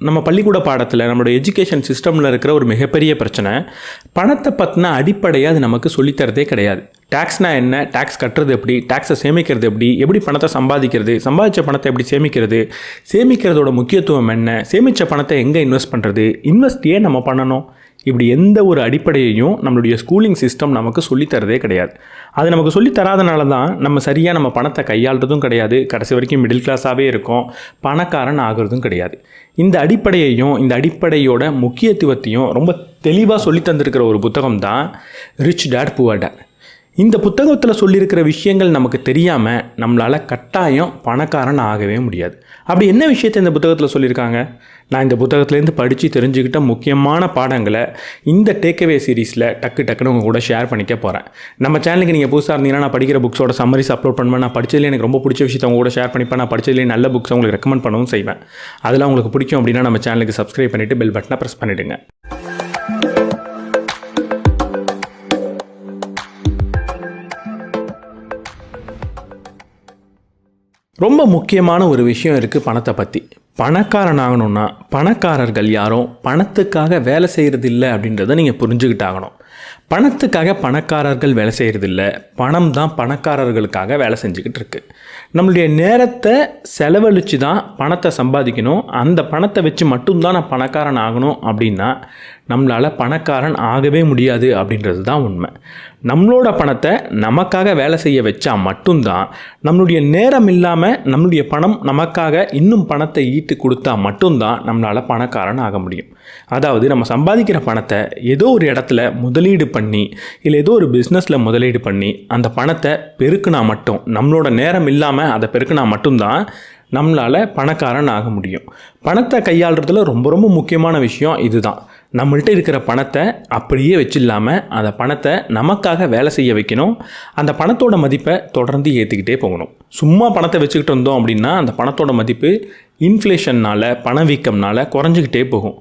நம்ம பள்ளிக்கூட பாடத்தில் நம்மளோட எஜுகேஷன் சிஸ்டமில் இருக்கிற ஒரு மிகப்பெரிய பிரச்சனை, பணத்தை பற்றின அடிப்படையாக அது நமக்கு சொல்லித்தரதே கிடையாது. டேக்ஸ்னால் என்ன, டேக்ஸ் கட்டுறது எப்படி, டேக்ஸை சேமிக்கிறது எப்படி பணத்தை சம்பாதிக்கிறது, சம்பாதிச்ச பணத்தை எப்படி சேமிக்கிறது, சேமிக்கிறதோட முக்கியத்துவம் என்ன, சேமித்த பணத்தை எங்கே இன்வெஸ்ட் பண்ணுறது, இன்வெஸ்ட் ஏன் நம்ம பண்ணணும், இப்படி எந்த ஒரு அடிப்படையையும் நம்மளுடைய ஸ்கூலிங் சிஸ்டம் நமக்கு சொல்லித்தரதே கிடையாது. அது நமக்கு சொல்லித்தராதனால தான் நம்ம சரியாக நம்ம பணத்தை கையாளுறதும் கிடையாது, கடைசி வரைக்கும் மிடில் கிளாஸாகவே இருக்கும், பணக்காரன் ஆகிறதும் கிடையாது. இந்த அடிப்படையையும் இந்த அடிப்படையோட முக்கியத்துவத்தையும் ரொம்ப தெளிவாக சொல்லி தந்திருக்கிற ஒரு புத்தகம் தான் ரிச் டேட் புவர் டேட். இந்த புத்தகத்தில் சொல்லியிருக்கிற விஷயங்கள் நமக்கு தெரியாமல் நம்மளால் கட்டாயம் பணக்காரன் ஆகவே முடியாது. அப்படி என்ன விஷயத்தை இந்த புத்தகத்தில் சொல்லியிருக்காங்க? நான் இந்த புத்தகத்துலேருந்து படித்து தெரிஞ்சுக்கிட்ட முக்கியமான பாடங்களை இந்த டேக்அவே சீரீஸில் டக்குன்னு உங்கள் கூட ஷேர் பண்ணிக்க போகிறேன். நம்ம சேனலுக்கு நீங்கள் புதுசாக இருந்தீங்கன்னா நான் படிக்கிற புக்ஸோட சம்மரிஸ் அப்லோட் பண்ணுவேன். நான் படித்ததுலேயே எனக்கு ரொம்ப பிடிச்ச விஷயத்தை உங்க கூட ஷேர் பண்ணிப்பேன். நான் படித்ததுலேயே நல்ல புக்ஸை உங்களுக்கு ரெக்கமெண்ட் பண்ணவும் செய்வேன். அதெல்லாம் உங்களுக்கு பிடிக்கும் அப்படின்னா நம்ம சேனலுக்கு சப்ஸ்கிரைப் பண்ணிவிட்டு பெல் பட்டனை ப்ரெஸ் பண்ணிவிடுங்க. ரொம்ப முக்கியமான ஒரு விஷயம் இருக்குது பணத்தை பற்றி. பணக்காரன் ஆகணும்னா பணக்காரர்கள் யாரும் பணத்துக்காக வேலை செய்கிறதில்ல அப்படின்றத நீங்கள் புரிஞ்சுக்கிட்டாகணும். பணத்துக்காக பணக்காரர்கள் வேலை செய்கிறதில்ல, பணம் தான் பணக்காரர்களுக்காக வேலை செஞ்சுக்கிட்டு இருக்கு. நம்மளுடைய நேரத்தை செலவழித்து தான் பணத்தை சம்பாதிக்கணும், அந்த பணத்தை வச்சு மட்டும்தான் நான் பணக்காரன் ஆகணும் அப்படின்னா நம்மளால் பணக்காரன் ஆகவே முடியாது அப்படின்றது தான் உண்மை. நம்மளோட பணத்தை நமக்காக வேலை செய்ய வச்சா மட்டும்தான், நம்மளுடைய நேரம் இல்லாமல் நம்மளுடைய பணம் நமக்காக இன்னும் பணத்தை ஈட்டு கொடுத்தா மட்டும்தான் நம்மளால் பணக்காரன் ஆக முடியும். அதாவது நம்ம சம்பாதிக்கிற பணத்தை ஏதோ ஒரு இடத்துல முதலீடு பண்ணி இல்லை ஏதோ ஒரு பிஸ்னஸில் முதலீடு பண்ணி அந்த பணத்தை பெருக்குனா மட்டும், நம்மளோட நேரம் இல்லாமல் அதை பெருக்குனா மட்டும்தான் நம்மளால் பணக்காரன் ஆக முடியும். பணத்தை கையாளுறதுல ரொம்ப ரொம்ப முக்கியமான விஷயம் இதுதான். நம்மள்கிட்ட இருக்கிற பணத்தை அப்படியே வச்சில்லாமல் அந்த பணத்தை நமக்காக வேலை செய்ய வைக்கணும். அந்த பணத்தோட மதிப்பை தொடர்ந்து ஏற்றிக்கிட்டே போகணும். சும்மா பணத்தை வச்சுக்கிட்டு இருந்தோம் அப்படின்னா அந்த பணத்தோட மதிப்பு இன்ஃப்ளேஷன்னால், பணவீக்கம்னால் குறைஞ்சிக்கிட்டே போகும்.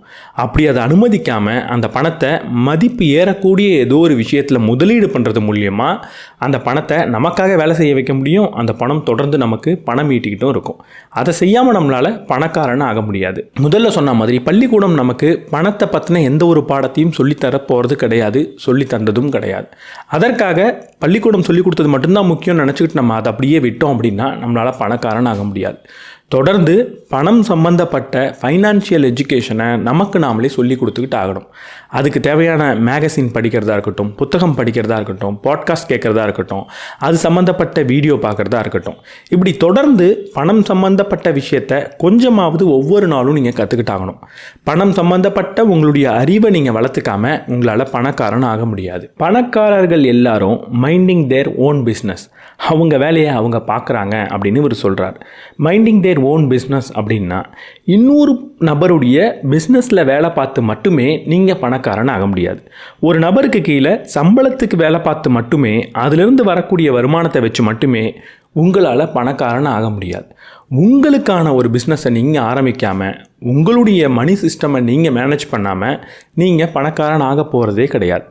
அப்படி அதை அனுமதிக்காமல் அந்த பணத்தை மதிப்பு ஏறக்கூடிய ஏதோ ஒரு விஷயத்தில் முதலீடு பண்ணுறது மூலியமாக அந்த பணத்தை நமக்காக வேலை செய்ய வைக்க முடியும். அந்த பணம் தொடர்ந்து நமக்கு பணம் ஈட்டிக்கிட்டும் இருக்கும். அதை செய்யாமல் நம்மளால் பணக்காரன் ஆக முடியாது. முதல்ல சொன்ன மாதிரி பள்ளிக்கூடம் நமக்கு பணத்தை பற்றின எந்த ஒரு பாடத்தையும் சொல்லித்தர போகிறது கிடையாது, சொல்லி தந்ததும் கிடையாது. அதற்காக பள்ளிக்கூடம் சொல்லி கொடுத்தது மட்டும்தான் முக்கியம் நினச்சிக்கிட்டு நம்ம அதை அப்படியே விட்டோம் அப்படின்னா நம்மளால் பணக்காரன் ஆக முடியாது. தொடர்ந்து பணம் சம்பந்தப்பட்ட ஃபைனான்ஷியல் எஜுகேஷனை நமக்கு நாமளே சொல்லி கொடுத்துக்கிட்டு ஆகணும். அதுக்கு தேவையான மேகசின் படிக்கிறதா இருக்கட்டும், புத்தகம் படிக்கிறதா இருக்கட்டும், பாட்காஸ்ட் கேட்குறதா இருக்கட்டும், அது சம்மந்தப்பட்ட வீடியோ பார்க்குறதா இருக்கட்டும், இப்படி தொடர்ந்து பணம் சம்மந்தப்பட்ட விஷயத்தை கொஞ்சமாவது ஒவ்வொரு நாளும் நீங்கள் கற்றுக்கிட்டாகணும். பணம் சம்மந்தப்பட்ட உங்களுடைய அறிவை நீங்கள் வளர்த்துக்காமல் உங்களால் பணக்காரன் ஆக முடியாது. பணக்காரர்கள் எல்லாரும் மைண்டிங் தேர் ஓன் பிஸ்னஸ், அவங்க வேலையை அவங்க பார்க்குறாங்க அப்படின்னு இவர் சொல்கிறார். மைண்டிங் தேர் ஓன் பிஸ்னஸ் அப்படின்னா இன்னொரு நபருடைய பிஸ்னஸில் வேலை பார்த்து மட்டுமே நீங்கள் பணக்காரன் ஆக முடியாது. ஒரு நபருக்கு கீழே சம்பளத்துக்கு வேலை பார்த்து மட்டுமே அதிலிருந்து வரக்கூடிய வருமானத்தை வச்சு மட்டுமே உங்களால் பணக்காரன் ஆக முடியாது. உங்களுக்கான ஒரு பிஸ்னஸை நீங்கள் ஆரம்பிக்காமல், உங்களுடைய மணி சிஸ்டமை நீங்கள் மேனேஜ் பண்ணாமல் நீங்கள் பணக்காரன் ஆக போகிறதே கிடையாது.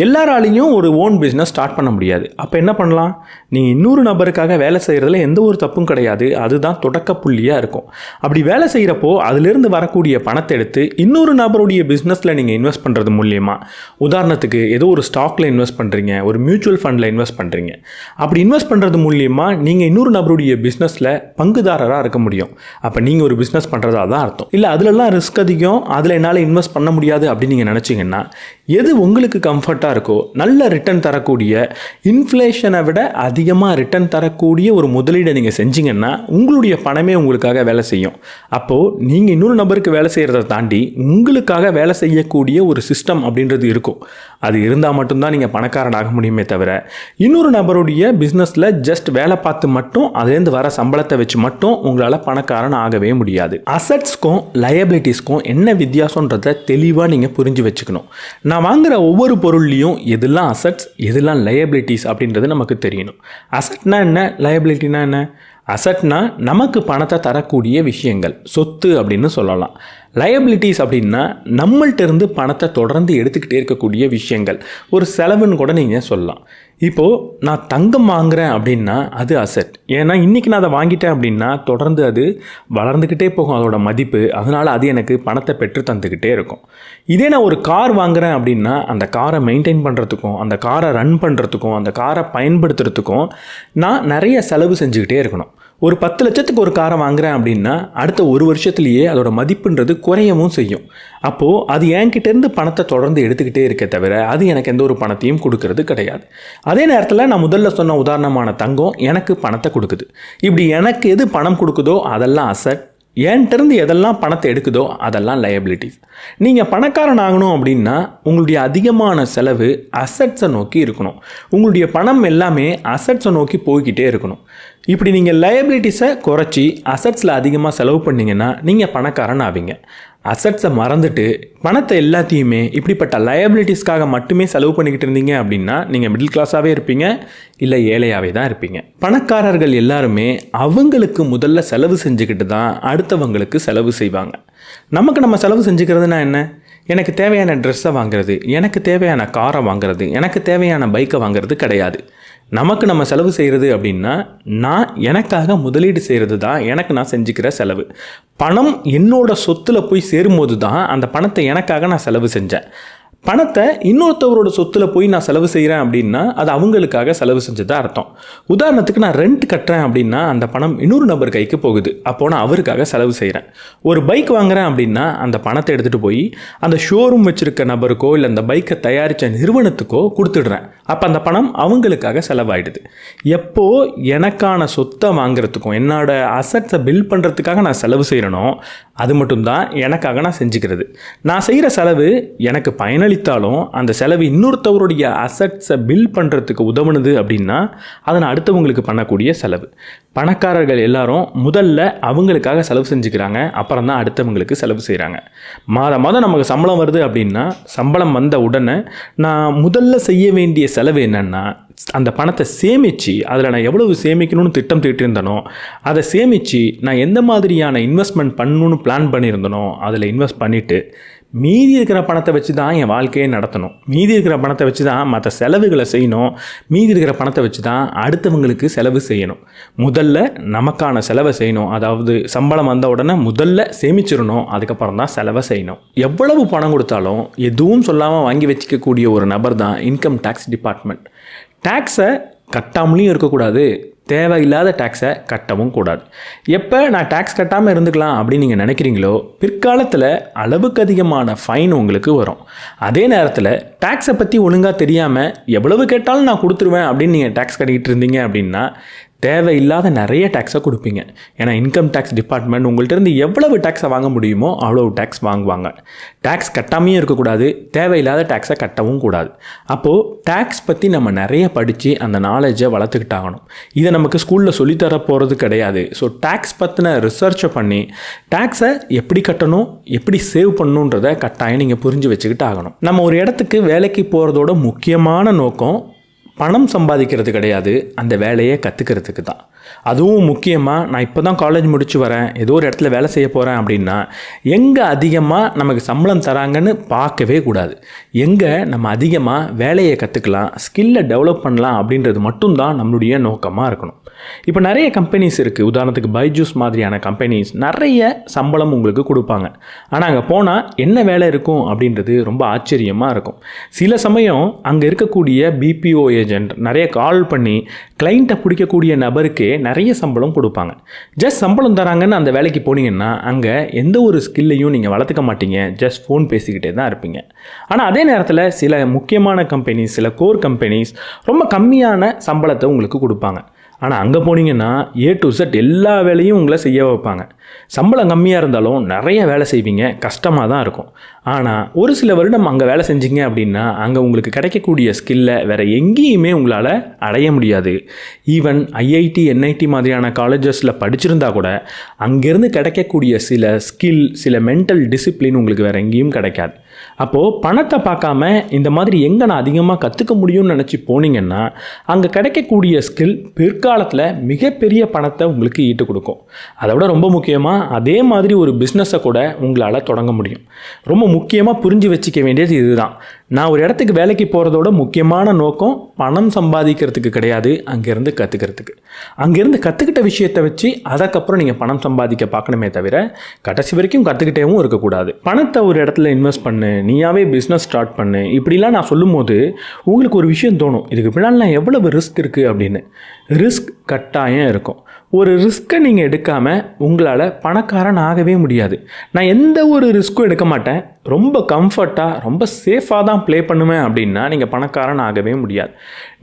எல்லாராலையும் ஒரு ஓன் பிஸ்னஸ் ஸ்டார்ட் பண்ண முடியாது. அப்போ என்ன பண்ணலாம்? நீங்கள் இன்னொரு நபருக்காக வேலை செய்கிறதுல எந்த ஒரு தப்பும் கிடையாது, அதுதான் தொடக்க புள்ளியாக இருக்கும். அப்படி வேலை செய்கிறப்போ அதிலிருந்து வரக்கூடிய பணத்தை எடுத்து இன்னொரு நபருடைய பிஸ்னஸில் நீங்கள் இன்வெஸ்ட் பண்ணுறது மூலியமாக, உதாரணத்துக்கு ஏதோ ஒரு ஸ்டாக்கில் இன்வெஸ்ட் பண்ணுறீங்க, ஒரு மியூச்சுவல் ஃபண்டில் இன்வெஸ்ட் பண்ணுறீங்க. அப்படி இன்வெஸ்ட் பண்ணுறது மூலியமாக நீங்கள் இன்னொரு நபருடைய பிஸ்னஸில் பங்குதாரராக இருக்க முடியும். அப்போ நீங்கள் ஒரு பிஸ்னஸ் பண்ணுறதா தான் அர்த்தம். இல்லை அதிலெல்லாம் ரிஸ்க் அதிகம், அதில் என்னால் இன்வெஸ்ட் பண்ண முடியாது அப்படின்னு நீங்கள் நினச்சிங்கன்னா, எது உங்களுக்கு கம்ஃபர்ட்டாக இருக்கோ, நல்ல ரிட்டர்ன் தரக்கூடிய, இன்ஃப்ளேஷனை விட அதிகமாக ரிட்டர்ன் தரக்கூடிய ஒரு முதலீடை நீங்கள் செஞ்சீங்கன்னா உங்களுடைய பணமே உங்களுக்காக வேலை செய்யும். அப்போது நீங்கள் இன்னொரு நபருக்கு வேலை செய்கிறத தாண்டி உங்களுக்காக வேலை செய்யக்கூடிய ஒரு சிஸ்டம் அப்படின்றது இருக்கும். அது இருந்தால் மட்டும்தான் நீங்கள் பணக்காரன் ஆக முடியுமே தவிர, இன்னொரு நபருடைய பிஸ்னஸில் ஜஸ்ட் வேலை பார்த்து மட்டும் அதுலேருந்து வர சம்பளத்தை வச்சு மட்டும் உங்களால் பணக்காரன் ஆகவே முடியாது. அசட்ஸ்க்கும் லயபிலிட்டிஸ்க்கும் என்ன வித்தியாசன்றதை தெளிவாக நீங்கள் புரிஞ்சு வச்சுக்கணும். நான் வாங்குகிற ஒவ்வொரு பொருள்லையும் எதெல்லாம் அசட்ஸ், எதெல்லாம் லயபிலிட்டிஸ் அப்படின்றது நமக்கு தெரியணும். அசட்னா என்ன, லயபிலிட்டினா என்ன? அசட்னா நமக்கு பணத்தை தரக்கூடிய விஷயங்கள், சொத்து அப்படின்னு சொல்லலாம். லயபிலிட்டிஸ் அப்படின்னா நம்மள்ட்ட இருந்து பணத்தை தொடர்ந்து எடுத்துக்கிட்டே இருக்கக்கூடிய விஷயங்கள், ஒரு செலவுன்னு கூட நீங்கள் சொல்லலாம். இப்போது நான் தங்கம் வாங்குகிறேன் அப்படின்னா அது அசெட். ஏன்னா இன்றைக்கி நான் அதை வாங்கிட்டேன் அப்படின்னா தொடர்ந்து அது வளர்ந்துக்கிட்டே போகும் அதோட மதிப்பு. அதனால் அது எனக்கு பணத்தை பெற்று தந்துக்கிட்டே இருக்கும். இதே நான் ஒரு கார் வாங்குகிறேன் அப்படின்னா அந்த காரை மெயின்டைன் பண்ணுறதுக்கும், அந்த காரை ரன் பண்ணுறதுக்கும், அந்த காரை பயன்படுத்துறதுக்கும் நான் நிறைய செலவு செஞ்சுக்கிட்டே இருக்கணும். ஒரு 10 லட்சத்துக்கு ஒரு காரை வாங்குகிறேன் அப்படின்னா அடுத்த ஒரு வருஷத்துலேயே அதோட மதிப்புன்றது குறையவும் செய்யும். அப்போது அது என்கிட்டேருந்து பணத்தை தொடர்ந்து எடுத்துக்கிட்டே இருக்க தவிர அது எனக்கு எந்த ஒரு பணத்தையும் கொடுக்கறது கிடையாது. அதே நேரத்தில் நான் முதல்ல சொன்ன உதாரணமான தங்கம் எனக்கு பணத்தை கொடுக்குது. இப்படி எனக்கு எது பணம் கொடுக்குதோ அதெல்லாம் அசட், என்கிட்டருந்து எதெல்லாம் பணத்தை எடுக்குதோ அதெல்லாம் லயபிலிட்டிஸ். நீங்கள் பணக்காரன் ஆகணும் அப்படின்னா உங்களுடைய அதிகமான செலவு அசட்ஸை நோக்கி இருக்கணும். உங்களுடைய பணம் எல்லாமே அசட்ஸை நோக்கி போய்கிட்டே இருக்கணும். இப்படி நீங்கள் லயபிலிட்டிஸை குறைச்சி அசட்ஸில் அதிகமாக செலவு பண்ணிங்கன்னா நீங்கள் பணக்காரன் ஆவீங்க. அசட்ஸை மறந்துட்டு பணத்தை எல்லாத்தையுமே இப்படிப்பட்ட லயபிலிட்டிஸ்க்காக மட்டுமே செலவு பண்ணிக்கிட்டு இருந்தீங்க அப்படின்னா நீங்கள் மிடில் கிளாஸாகவே இருப்பீங்க, இல்லை ஏழையாகவே தான் இருப்பீங்க. பணக்காரர்கள் எல்லாருமே அவங்களுக்கு முதல்ல செலவு செஞ்சுக்கிட்டு தான் அடுத்தவங்களுக்கு செலவு செய்வாங்க. நம்ம செலவு செஞ்சுக்கிறதுனா என்ன? எனக்கு தேவையான ட்ரெஸ்ஸை வாங்குறது, எனக்கு தேவையான காரை வாங்குறது, எனக்கு தேவையான பைக்கை வாங்குறது கிடையாது. நம்ம செலவு செய்கிறது அப்படின்னா நான் எனக்காக முதலீடு செய்கிறது தான் எனக்கு நான் செஞ்சுக்கிற செலவு. பணம் என்னோட சொத்தில் போய் சேரும்போது தான் அந்த பணத்தை எனக்காக நான் செலவு செஞ்சேன். பணத்தை இன்னொருத்தவரோட சொத்தில் போய் நான் செலவு செய்கிறேன் அப்படின்னா அது அவங்களுக்காக செலவு செஞ்சதாக அர்த்தம். உதாரணத்துக்கு நான் ரெண்ட் கட்டுறேன் அப்படின்னா அந்த பணம் இன்னொரு நபர் கைக்கு போகுது. அப்போது நான் அவருக்காக செலவு செய்கிறேன். ஒரு பைக் வாங்குகிறேன் அப்படின்னா அந்த பணத்தை எடுத்துகிட்டு போய் அந்த ஷோரூம் வச்சுருக்க நபருக்கோ இல்லை அந்த பைக்கை தயாரித்த நிறுவனத்துக்கோ கொடுத்துடுறேன். அப்போ அந்த பணம் அவங்களுக்காக செலவாயிடுது. எப்போ எனக்கான சொத்தை வாங்குறதுக்கும் என்னோட அசட்ஸை பில்ட் பண்ணுறதுக்காக நான் செலவு செய்கிறேனோ அது மட்டும்தான் எனக்காக நான் செஞ்சுக்கிறது. நான் செய்கிற செலவு எனக்கு பயனளித்தாலும் அந்த செலவு இன்னொருத்தவருடைய அசட்ஸை பில்ட் பண்ணுறதுக்கு உதவுனது அப்படின்னா அதை நான் அடுத்தவங்களுக்கு பண்ணக்கூடிய செலவு. பணக்காரர்கள் எல்லாரும் முதல்ல அவங்களுக்காக செலவு செஞ்சுக்கிறாங்க, அப்புறம் தான் அடுத்தவங்களுக்கு செலவு செய்கிறாங்க. மாதம் நமக்கு சம்பளம் வருது அப்படின்னா சம்பளம் வந்த உடனே நான் முதல்ல செய்ய வேண்டிய செலவு என்னென்னா அந்த பணத்தை சேமித்து அதில் நான் எவ்வளவு சேமிக்கணும்னு திட்டம் தீட்டியிருந்தனோ அதை சேமித்து நான் எந்த மாதிரியான இன்வெஸ்ட்மெண்ட் பண்ணணும்னு பிளான் பண்ணியிருந்தனோ அதில் இன்வெஸ்ட் பண்ணிவிட்டு மீதி இருக்கிற பணத்தை வச்சு தான் என் வாழ்க்கையை நடத்தணும். மீதி இருக்கிற பணத்தை வச்சு தான் மற்ற செலவுகளை செய்யணும். மீதி இருக்கிற பணத்தை வச்சு தான் அடுத்தவங்களுக்கு செலவு செய்யணும். முதல்ல நமக்கான செலவை செய்யணும். அதாவது சம்பளம் வந்த உடனே முதல்ல சேமிச்சிடணும், அதுக்கப்புறம் தான் செலவை செய்யணும். எவ்வளவு பணம் கொடுத்தாலும் எதுவும் சொல்லாமல் வாங்கி வச்சுக்கக்கூடிய ஒரு நபர் தான் இன்கம் டேக்ஸ் டிபார்ட்மெண்ட். டேக்ஸை கட்டாமலையும் இருக்கக்கூடாது, தேவையில்லாத டேக்ஸை கட்டவும் கூடாது. எப்போ நான் டேக்ஸ் கட்டாமல் இருந்துக்கலாம் அப்படின்னு நீங்கள் நினைக்கிறீங்களோ பிற்காலத்தில் அளவுக்கு அதிகமான ஃபைன் உங்களுக்கு வரும். அதே நேரத்தில் டேக்ஸை பற்றி ஒழுங்காக தெரியாமல் எவ்வளவு கேட்டாலும் நான் கொடுத்துருவேன் அப்படின்னு நீங்கள் டேக்ஸ் கட்டிக்கிட்டு இருந்தீங்க அப்படின்னா தேவையில்லாத நிறைய டேக்ஸை கொடுப்பீங்க. ஏன்னா இன்கம் டேக்ஸ் டிபார்ட்மெண்ட் உங்கள்கிட்ட இருந்து எவ்வளவு டேக்ஸை வாங்க முடியுமோ அவ்வளவு டேக்ஸ் வாங்குவாங்க. டேக்ஸ் கட்டாமையும் இருக்கக்கூடாது, தேவையில்லாத டேக்ஸை கட்டவும் கூடாது. அப்போது டேக்ஸ் பற்றி நம்ம நிறைய படித்து அந்த நாலேஜை வளர்த்துக்கிட்டாகணும். இதை நமக்கு ஸ்கூலில் சொல்லித்தர போகிறது கிடையாது. ஸோ டேக்ஸ் பற்றின ரிசர்ச்சை பண்ணி டேக்ஸை எப்படி கட்டணும், எப்படி சேவ் பண்ணணுன்றதை கட்டாயம் நீங்கள் புரிஞ்சு வச்சுக்கிட்டு ஆகணும். நம்ம ஒரு இடத்துக்கு வேலைக்கு போகிறதோட முக்கியமான நோக்கம் பணம் சம்பாதிக்கிறது கிடையாது, அந்த வேலையை கற்றுக்கிறதுக்கு தான். அதுவும் முக்கியமாக நான் இப்போ தான் காலேஜ் முடிச்சு வரேன், ஏதோ ஒரு இடத்துல வேலை செய்ய போகிறேன் அப்படின்னா எங்கே அதிகமாக நமக்கு சம்பளம் தராங்கன்னு பார்க்கவே கூடாது. எங்கே நம்ம அதிகமாக வேலையை கற்றுக்கலாம், ஸ்கில்லை டெவலப் பண்ணலாம் அப்படின்றது மட்டும்தான் நம்மளுடைய நோக்கமாக இருக்கணும். இப்போ நிறைய கம்பெனிஸ் இருக்குது. உதாரணத்துக்கு பைஜூஸ் மாதிரியான கம்பெனிஸ் நிறைய சம்பளம் உங்களுக்கு கொடுப்பாங்க. ஆனால் அங்கே போனால் என்ன வேலை இருக்கும் அப்படின்றது ரொம்ப ஆச்சரியமாக இருக்கும். சில சமயம் அங்கே இருக்கக்கூடிய பிபிஓ ஏஜென்ட் நிறைய கால் பண்ணி கிளைண்ட்டை பிடிக்கக்கூடிய நபருக்கே நிறைய சம்பளம் கொடுப்பாங்க. ஜஸ்ட் சம்பளம் தராங்கன்னு அந்த வேலைக்கு போனீங்கன்னா அங்கே எந்த ஒரு ஸ்கில்லையும் நீங்கள் வளர்த்துக்க மாட்டீங்க, ஜஸ்ட் ஃபோன் பேசிக்கிட்டே தான் இருப்பீங்க. ஆனால் அதே நேரத்தில் சில முக்கியமான கம்பெனிஸ், சில கோர் கம்பெனிஸ் ரொம்ப கம்மியான சம்பளத்தை உங்களுக்கு கொடுப்பாங்க. ஆனால் அங்கே போனீங்கன்னா A to Z எல்லா வேலையும் உங்களை செய்ய வைப்பாங்க. சம்பளம் கம்மியாக இருந்தாலும் நிறைய வேலை செய்வீங்க, கஷ்டமாக தான் இருக்கும். ஆனால் ஒரு சில வருடம் அங்கே வேலை செஞ்சீங்க அப்படின்னா அங்கே உங்களுக்கு கிடைக்கக்கூடிய ஸ்கில்லை வேறு எங்கேயுமே உங்களால் அடைய முடியாது. ஈவன் ஐஐடி என்ஐடி மாதிரியான காலேஜஸில் படிச்சிருந்தா கூட அங்கேருந்து கிடைக்கக்கூடிய சில ஸ்கில், சில மென்டல் டிசிப்ளின் உங்களுக்கு வேறு எங்கேயும் கிடைக்காது. அப்போது பணத்தை பார்க்காம இந்த மாதிரி எங்கே நான் அதிகமாக கற்றுக்க முடியும்னு நினச்சி போனீங்கன்னா அங்கே கிடைக்கக்கூடிய ஸ்கில் பிற்காலத்தில் மிகப்பெரிய பணத்தை உங்களுக்கு ஈட்டு கொடுக்கும். அதை விட ரொம்ப முக்கியமாக அதே மாதிரி ஒரு பிஸ்னஸை கூட உங்களால் தொடங்க முடியும். ரொம்ப முக்கியமாக புரிஞ்சு வச்சுக்க வேண்டியது இதுதான். நான் ஒரு இடத்துக்கு வேலைக்கு போகிறதோட முக்கியமான நோக்கம் பணம் சம்பாதிக்கிறதுக்கு கிடையாது, அங்கேருந்து கற்றுக்கிறதுக்கு. அங்கேருந்து கற்றுக்கிட்ட விஷயத்தை வச்சு அதுக்கப்புறம் நீங்கள் பணம் சம்பாதிக்க பார்க்கணுமே தவிர கடைசி வரைக்கும் கற்றுக்கிட்டேவும் இருக்கக்கூடாது. பணத்தை ஒரு இடத்துல இன்வெஸ்ட் பண்ணு, நீயாவே பிஸ்னஸ் ஸ்டார்ட் பண்ணு, இப்படிலாம் நான் சொல்லும்போது உங்களுக்கு ஒரு விஷயம் தோணும், இதுக்கு பின்னால் எவ்வளவு ரிஸ்க் இருக்குது அப்படின்னு. ரிஸ்க் கட்டாயம் இருக்கும். ஒரு ரிஸ்க்கை நீங்கள் எடுக்காமல் உங்களால் பணக்காரன் ஆகவே முடியாது. நான் எந்த ஒரு ரிஸ்க்கும் எடுக்க மாட்டேன், ரொம்ப கம்ஃபர்ட்டாக ரொம்ப சேஃபாக தான் ப்ளே பண்ணுவேன் அப்படின்னா நீங்கள் பணக்காரன் ஆகவே முடியாது.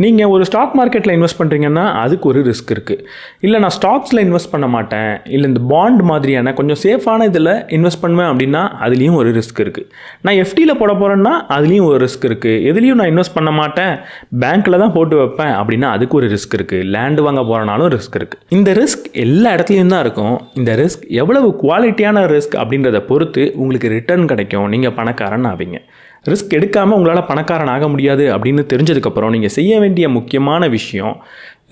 நீங்கள் ஒரு ஸ்டாக் மார்க்கெட்டில் இன்வெஸ்ட் பண்ணுறீங்கன்னா அதுக்கு ஒரு ரிஸ்க் இருக்குது. இல்லை நான் ஸ்டாக்ஸில் இன்வெஸ்ட் பண்ண மாட்டேன், இல்லை இந்த பாண்ட் மாதிரியான கொஞ்சம் சேஃபான இதில் இன்வெஸ்ட் பண்ணுவேன் அப்படின்னா அதுலேயும் ஒரு ரிஸ்க் இருக்குது. நான் எஃப்டியில் போட போகிறேன்னா அதுலேயும் ஒரு ரிஸ்க் இருக்குது. எதுலேயும் நான் இன்வெஸ்ட் பண்ண மாட்டேன், பேங்க்கில் தான் போட்டு வைப்பேன் அப்படின்னா அதுக்கு ஒரு ரிஸ்க் இருக்குது. லேண்டு வாங்க போகிறனாலும் ரிஸ்க் இருக்குது. இந்த ரிஸ்க் எல்லா இடத்துலையும் தான் இருக்கும். இந்த ரிஸ்க் எவ்வளவு குவாலிட்டியான ரிஸ்க் அப்படின்றத பொறுத்து உங்களுக்கு ரிட்டர்ன் கிடைக்கும், நீங்கள் பணக்காரன் ஆவீங்க. ரிஸ்க் எடுக்காமல் உங்களால் பணக்காரன் ஆக முடியாது அப்படின்னு தெரிஞ்சதுக்கப்புறம் நீங்கள் செய்ய வேண்டிய முக்கியமான விஷயம்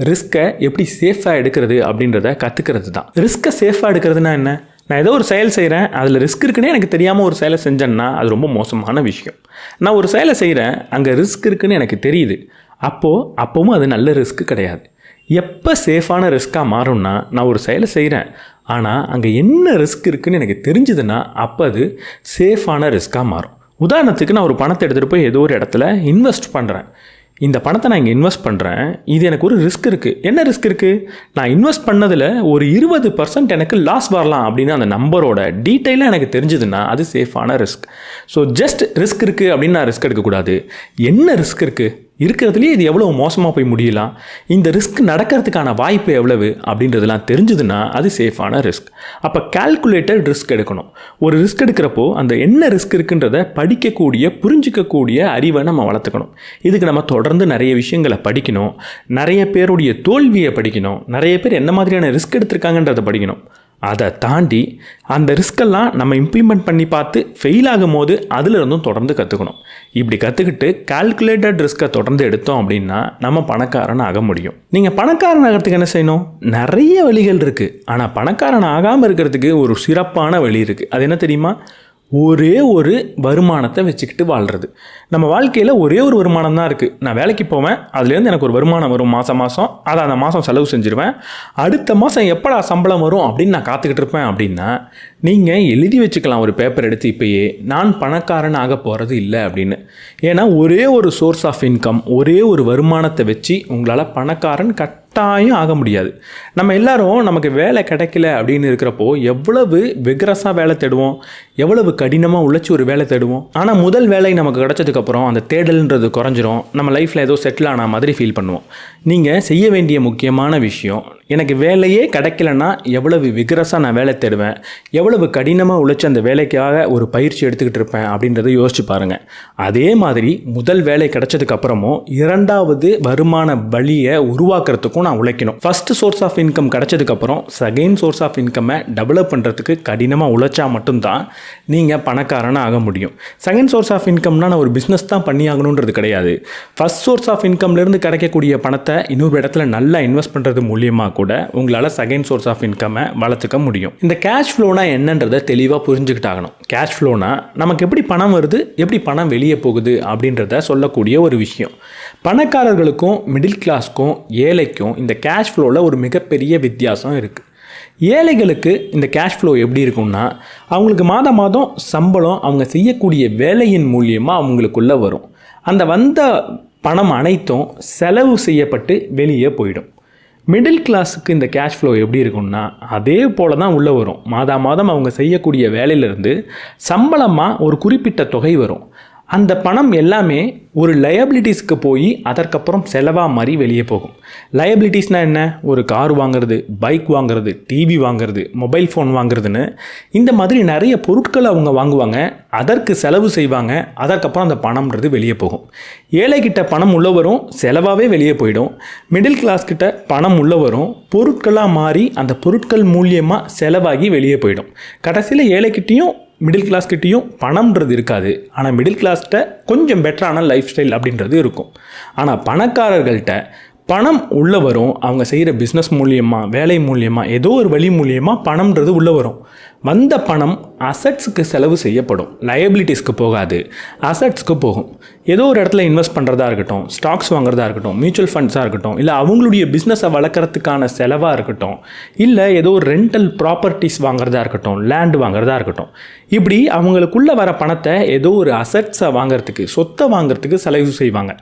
ரிஸ்க்கை எப்படி சேஃபாக எடுக்கிறது அப்படின்றத கற்றுக்கிறது தான். ரிஸ்க்கை சேஃபாக எடுக்கிறதுனா என்ன? நான் ஏதோ ஒரு செயல் செய்கிறேன், அதில் ரிஸ்க் இருக்குன்னே எனக்கு தெரியாமல் ஒரு செயலை செஞ்சேன்னா அது ரொம்ப மோசமான விஷயம். நான் ஒரு செயலை செய்கிறேன், அங்கே ரிஸ்க் இருக்குன்னு எனக்கு தெரியுது, அப்போவும் அது நல்ல ரிஸ்க் கிடையாது. எப்போ சேஃபான ரிஸ்க்காக மாறும்னா, நான் ஒரு செயலை செய்கிறேன் ஆனால் அங்கே என்ன ரிஸ்க் இருக்குதுன்னு எனக்கு தெரிஞ்சுதுன்னா அப்போ அது சேஃபான ரிஸ்க்காக மாறும். உதாரணத்துக்கு நான் ஒரு பணத்தை எடுத்துகிட்டு போய் ஏதோ ஒரு இடத்துல இன்வெஸ்ட் பண்ணுறேன். இந்த பணத்தை நான் இங்கே இன்வெஸ்ட் பண்ணுறேன், இது எனக்கு ஒரு ரிஸ்க் இருக்குது. என்ன ரிஸ்க் இருக்குது? நான் இன்வெஸ்ட் பண்ணதில் ஒரு 20% எனக்கு லாஸ் வரலாம் அப்படின்னு அந்த நம்பரோட டீட்டெயிலாக எனக்கு தெரிஞ்சதுன்னா அது சேஃபான ரிஸ்க். ஸோ ஜஸ்ட் ரிஸ்க் இருக்குது அப்படின்னு நான் ரிஸ்க் எடுக்கக்கூடாது. என்ன ரிஸ்க் இருக்குது, இருக்கிறதுலேயே இது எவ்வளோ மோசமாக போய் முடியலாம், இந்த ரிஸ்க் நடக்கிறதுக்கான வாய்ப்பு எவ்வளவு அப்படின்றதெல்லாம் தெரிஞ்சுதுன்னா அது சேஃபான ரிஸ்க். அப்போ கால்குலேட்டட் ரிஸ்க் எடுக்கணும். ஒரு ரிஸ்க் எடுக்கிறப்போ அந்த என்ன ரிஸ்க் இருக்குன்றதை படிக்கக்கூடிய, புரிஞ்சிக்கக்கூடிய அறிவை நம்ம வளர்த்துக்கணும். இதுக்கு நம்ம தொடர்ந்து நிறைய விஷயங்களை படிக்கணும், நிறைய பேருடைய தோல்வியை படிக்கணும், நிறைய பேர் என்ன மாதிரியான ரிஸ்க் எடுத்திருக்காங்கன்றதை படிக்கணும். அதை தாண்டி அந்த ரிஸ்கெல்லாம் நம்ம இம்ப்ளிமெண்ட் பண்ணி பார்த்து ஃபெயில் ஆகும் போது அதிலிருந்தும் தொடர்ந்து கற்றுக்கணும். இப்படி கற்றுக்கிட்டு கால்குலேட்டட் ரிஸ்க்கை தொடர்ந்து எடுத்தோம் அப்படின்னா நம்ம பணக்காரன் ஆக முடியும். நீங்கள் பணக்காரன் ஆகிறதுக்கு என்ன செய்யணும்? நிறைய வழிகள் இருக்குது. ஆனால் பணக்காரன் ஆகாமல் இருக்கிறதுக்கு ஒரு சிறப்பான வழி இருக்குது. அது என்ன தெரியுமா? ஒரே ஒரு வருமானத்தை வச்சுக்கிட்டு வாழ்கிறது. நம்ம வாழ்க்கையில் ஒரே ஒரு வருமானம் தான் இருக்குது. நான் வேலைக்கு போவேன், அதுலேருந்து எனக்கு ஒரு வருமானம் வரும் மாதம் அதை அந்த மாதம் செலவு செஞ்சுருவேன். அடுத்த மாதம் எப்படா சம்பளம் வரும் அப்படின்னு நான் காத்துக்கிட்டு இருப்பேன் அப்படின்னா நீங்கள் எழுதி வச்சுக்கலாம் ஒரு பேப்பர் எடுத்து இப்போயே, நான் பணக்காரன் ஆக போகிறது இல்லை அப்படின்னு. ஏன்னா ஒரே ஒரு சோர்ஸ் ஆஃப் இன்கம், ஒரே ஒரு வருமானத்தை வச்சு உங்களால் பணக்காரன் கட்டாயம் ஆக முடியாது. நம்ம எல்லாரும் நமக்கு வேலை கிடைக்கல அப்படின்னு இருக்கிறப்போ எவ்வளவு விக்ரஸாக வேலை தேடுவோம், எவ்வளவு கடினமாக உழைச்சி ஒரு வேலை தேடுவோம். ஆனால் முதல் வேலை நமக்கு கிடைச்சதுக்கப்புறம் அந்த தேடல்ன்றது குறைஞ்சிரும், நம்ம லைஃப்பில் ஏதோ செட்டில் ஆன மாதிரி ஃபீல் பண்ணுவோம். நீங்கள் செய்ய வேண்டிய முக்கியமான விஷயம், எனக்கு வேலையே கிடைக்கலன்னா எவ்வளவு விக்ரஸாக நான் வேலை தேடுவேன், எவ்வளவு கடினமாக உழைச்சி அந்த வேலைக்காக ஒரு பயிற்சி எடுத்துக்கிட்டு இருப்பேன் அப்படின்றத யோசிச்சு பாருங்கள். அதே மாதிரி முதல் வேலை கிடைச்சதுக்கப்புறமும் இரண்டாவது வருமான வழியை உருவாக்குறதுக்கும் நான் உழைக்கணும். ஃபஸ்ட்டு சோர்ஸ் ஆஃப் இன்கம் கிடைச்சதுக்கப்புறம் செகண்ட் சோர்ஸ் ஆஃப் இன்கம்மை டெவலப் பண்ணுறதுக்கு கடினமாக உழைச்சா மட்டும்தான் நீங்கள் பணக்காரனாக ஆக முடியும். செகண்ட் சோர்ஸ் ஆஃப் இன்கம்னா நான் ஒரு பிஸ்னஸ் தான் பண்ணி ஆகணுன்றது கிடையாது. ஃபஸ்ட் சோர்ஸ் ஆஃப் இன்கம்லேருந்து கிடைக்கக்கூடிய பணத்தை இன்னொரு இடத்துல நல்லா இன்வெஸ்ட் பண்ணுறது மூலியமாக கூட உங்களால் செகண்ட் சோர்ஸ் ஆஃப் இன்கம்மை வளர்த்துக்க முடியும். இந்த கேஷ் ஃப்ளோனா என்னன்றதை தெளிவாக புரிஞ்சுக்கிட்டாகணும். கேஷ் ஃப்ளோனா நமக்கு எப்படி பணம் வருது, எப்படி பணம் வெளியே போகுது அப்படின்றத சொல்லக்கூடிய ஒரு விஷயம். பணக்காரர்களுக்கும் மிடில் கிளாஸ்க்கும் ஏழைக்கும் இந்த கேஷ் ஃப்ளோவில் ஒரு மிகப்பெரிய வித்தியாசம் இருக்குது. ஏழைகளுக்கு இந்த கேஷ் ஃப்ளோ எப்படி இருக்கும்னா, அவங்களுக்கு மாதம் மாதம் சம்பளம் அவங்க செய்யக்கூடிய வேலையின் மூலியமாக அவங்களுக்குள்ளே வரும். அந்த வந்த பணம் அனைத்தும் செலவு செய்யப்பட்டு வெளியே போயிடும். மிடில் கிளாஸுக்கு இந்த கேஷ் ஃப்ளோ எப்படி இருக்கும்னா அதே போல தான் உள்ளே வரும். மாதம் அவங்க செய்யக்கூடிய வேலையிலேருந்து சம்பளமாக ஒரு குறிப்பிட்ட தொகை வரும். அந்த பணம் எல்லாமே ஒரு லயபிலிட்டிஸ்க்கு போய் அதற்கப்புறம் செலவாக மாதிரி வெளியே போகும். லயபிலிட்டிஸ்னால் என்ன? ஒரு கார் வாங்குறது, பைக் வாங்குறது, டிவி வாங்குறது, மொபைல் ஃபோன் வாங்குறதுன்னு இந்த மாதிரி நிறைய பொருட்களை அவங்க வாங்குவாங்க, அதற்கு செலவு செய்வாங்க, அதற்கப்புறம் அந்த பணம்ன்றது வெளியே போகும். ஏழைக்கிட்ட பணம் உள்ளவரும் செலவாகவே வெளியே போயிடும். மிடில் கிளாஸ் கிட்ட பணம் உள்ளவரும் பொருட்களாக மாறி அந்த பொருட்கள் மூலியமாக செலவாகி வெளியே போயிடும். கடைசியில் ஏழைக்கிட்டையும் மிடில் கிளாஸ்கிட்டையும் பணம்ன்றது இருக்காது. ஆனால் மிடில் கிளாஸ்கிட்ட கொஞ்சம் பெட்டரான லைஃப் ஸ்டைல் அப்படின்றது இருக்கும். ஆனால் பணக்காரர்கள்ட்ட பணம் உள்ள வரும். அவங்க செய்கிற பிஸ்னஸ் மூலியமாக, வேலை மூலியமாக, ஏதோ ஒரு வழி மூலியமாக பணம்ன்றது உள்ள வரும். வந்த பணம் அசட்ஸுக்கு செலவு செய்யப்படும். லயபிலிட்டிஸ்க்கு போகாது, அசட்ஸ்க்கு போகும். ஏதோ ஒரு இடத்துல இன்வெஸ்ட் பண்ணுறதா இருக்கட்டும், ஸ்டாக்ஸ் வாங்குறதா இருக்கட்டும், மியூச்சுவல் ஃபண்ட்ஸாக இருக்கட்டும், இல்லை அவங்களுடைய பிஸ்னஸை வளர்க்குறதுக்கான செலவாக இருக்கட்டும், இல்லை ஏதோ ஒரு ரெண்டல் ப்ராப்பர்ட்டிஸ் வாங்குறதா இருக்கட்டும், லேண்ட் வாங்குறதா இருக்கட்டும், இப்படி அவங்களுக்குள்ளே வர பணத்தை ஏதோ ஒரு அசட்ஸை வாங்குறதுக்கு, சொத்தை வாங்குறதுக்கு செலவு செய்வாங்க.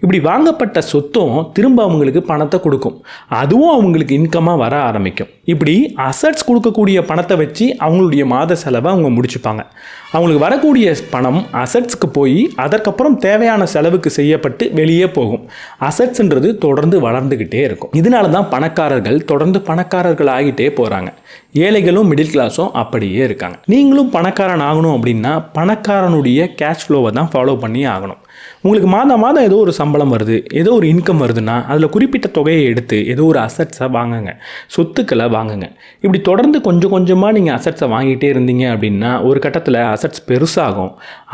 இப்படி வாங்கப்பட்ட சொத்தும் திரும்ப அவங்களுக்கு பணத்தை கொடுக்கும். அதுவும் அவங்களுக்கு இன்கமாக வர ஆரம்பிக்கும். இப்படி அசட்ஸ் கொடுக்கக்கூடிய பணத்தை வச்சு அவங்களுடைய மாத செலவை அவங்க முடிச்சுப்பாங்க. அவங்களுக்கு வரக்கூடிய பணம் அசட்ஸ்க்கு போய் அதற்கப்புறம் தேவையான செலவுக்கு செய்யப்பட்டு வெளியே போகும். அசட்ஸ்ன்றது தொடர்ந்து வளர்ந்துக்கிட்டே இருக்கும். இதனால தான் பணக்காரர்கள் தொடர்ந்து பணக்காரர்கள் ஆகிட்டே போகிறாங்க. ஏழைகளும் மிடில் கிளாஸும் அப்படியே இருக்காங்க. நீங்களும் பணக்காரன் ஆகணும் அப்படின்னா பணக்காரனுடைய கேஷ் ஃப்ளோவை தான் ஃபாலோ பண்ணி ஆகணும். உங்களுக்கு மாதம் மாதம் ஏதோ ஒரு சம்பளம் வருது, ஏதோ ஒரு இன்கம் வருதுன்னா அதில் குறிப்பிட்ட தொகையை எடுத்து ஏதோ ஒரு அசட்ஸை வாங்குங்க, சொத்துக்களை வாங்குங்க. இப்படி தொடர்ந்து கொஞ்சம் கொஞ்சமாக நீங்கள் அசட்ஸை வாங்கிட்டே இருந்தீங்க அப்படின்னா ஒரு கட்டத்தில் அசட்ஸ் பெருசாகும்.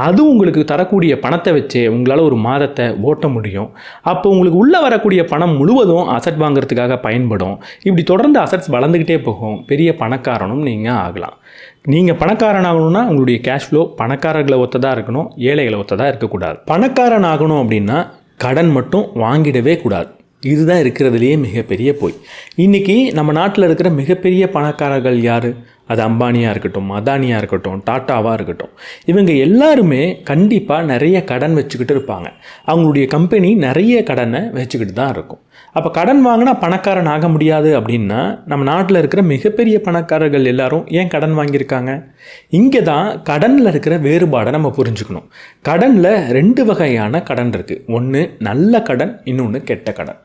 அது உங்களுக்கு தரக்கூடிய பணத்தை வச்சே உங்களால் ஒரு மாதத்தை ஓட்ட முடியும். அப்போ உங்களுக்கு உள்ளே வரக்கூடிய பணம் முழுவதும் அசட் வாங்குறதுக்காக பயன்படும். இப்படி தொடர்ந்து அசட்ஸ் வளர்ந்துக்கிட்டே போகும். பெரிய பணக்காரனும் நீங்கள் ஆகலாம். நீங்கள் பணக்காரன் ஆகணும்னா உங்களுடைய கேஷ் ஃப்ளோ பணக்காரர்களை ஒத்ததாக இருக்கணும், ஏழைகளை ஒத்ததாக இருக்கக்கூடாது. பணக்காரன் ஆகணும் அப்படின்னா கடன் மட்டும் வாங்கிடவே கூடாது. இதுதான் இருக்கிறதுலையே மிகப்பெரிய போய். இன்றைக்கி நம்ம நாட்டில் இருக்கிற மிகப்பெரிய பணக்காரர்கள் யார்? அது அம்பானியாக இருக்கட்டும், அதானியாக இருக்கட்டும், டாட்டாவாக இருக்கட்டும், இவங்க எல்லாருமே கண்டிப்பாக நிறைய கடன் வச்சுக்கிட்டு இருப்பாங்க. அவங்களுடைய கம்பெனி நிறைய கடனை வச்சுக்கிட்டு தான் இருக்கும். அப்போ கடன் வாங்கினா பணக்காரன் ஆக முடியாது அப்படின்னா நம்ம நாட்டில் இருக்கிற மிகப்பெரிய பணக்காரர்கள் எல்லாரும் ஏன் கடன் வாங்கியிருக்காங்க? இங்கே தான் கடனில் இருக்கிற வேறுபாடை நம்ம புரிஞ்சுக்கணும். கடனில் 2 வகையான கடன் இருக்குது. ஒன்று நல்ல கடன், இன்னொன்று கெட்ட கடன்.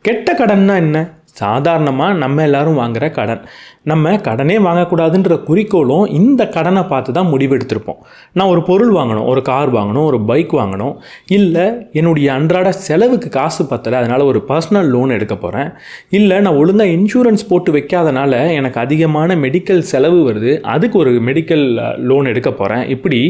கெட்ட கடன்னா என்ன? சாதாரணமாக நம்ம எல்லாரும் வாங்குகிற கடன். நம்ம கடனே வாங்கக்கூடாதுன்ற குறிக்கோளும் இந்த கடனை பார்த்து தான் முடிவெடுத்திருப்போம். நான் ஒரு பொருள் வாங்கணும், ஒரு கார் வாங்கணும், ஒரு பைக் வாங்கணும், இல்லை என்னுடைய அன்றாட செலவுக்கு காசு பத்தலை, அதனால் ஒரு பர்சனல் லோன் எடுக்க போகிறேன், இல்லை நான் ஒழுங்காக இன்சூரன்ஸ் போட்டு வைக்காதனால எனக்கு அதிகமான மெடிக்கல் செலவு வருது, அதுக்கு ஒரு மெடிக்கல் லோன் எடுக்க போகிறேன். இப்படி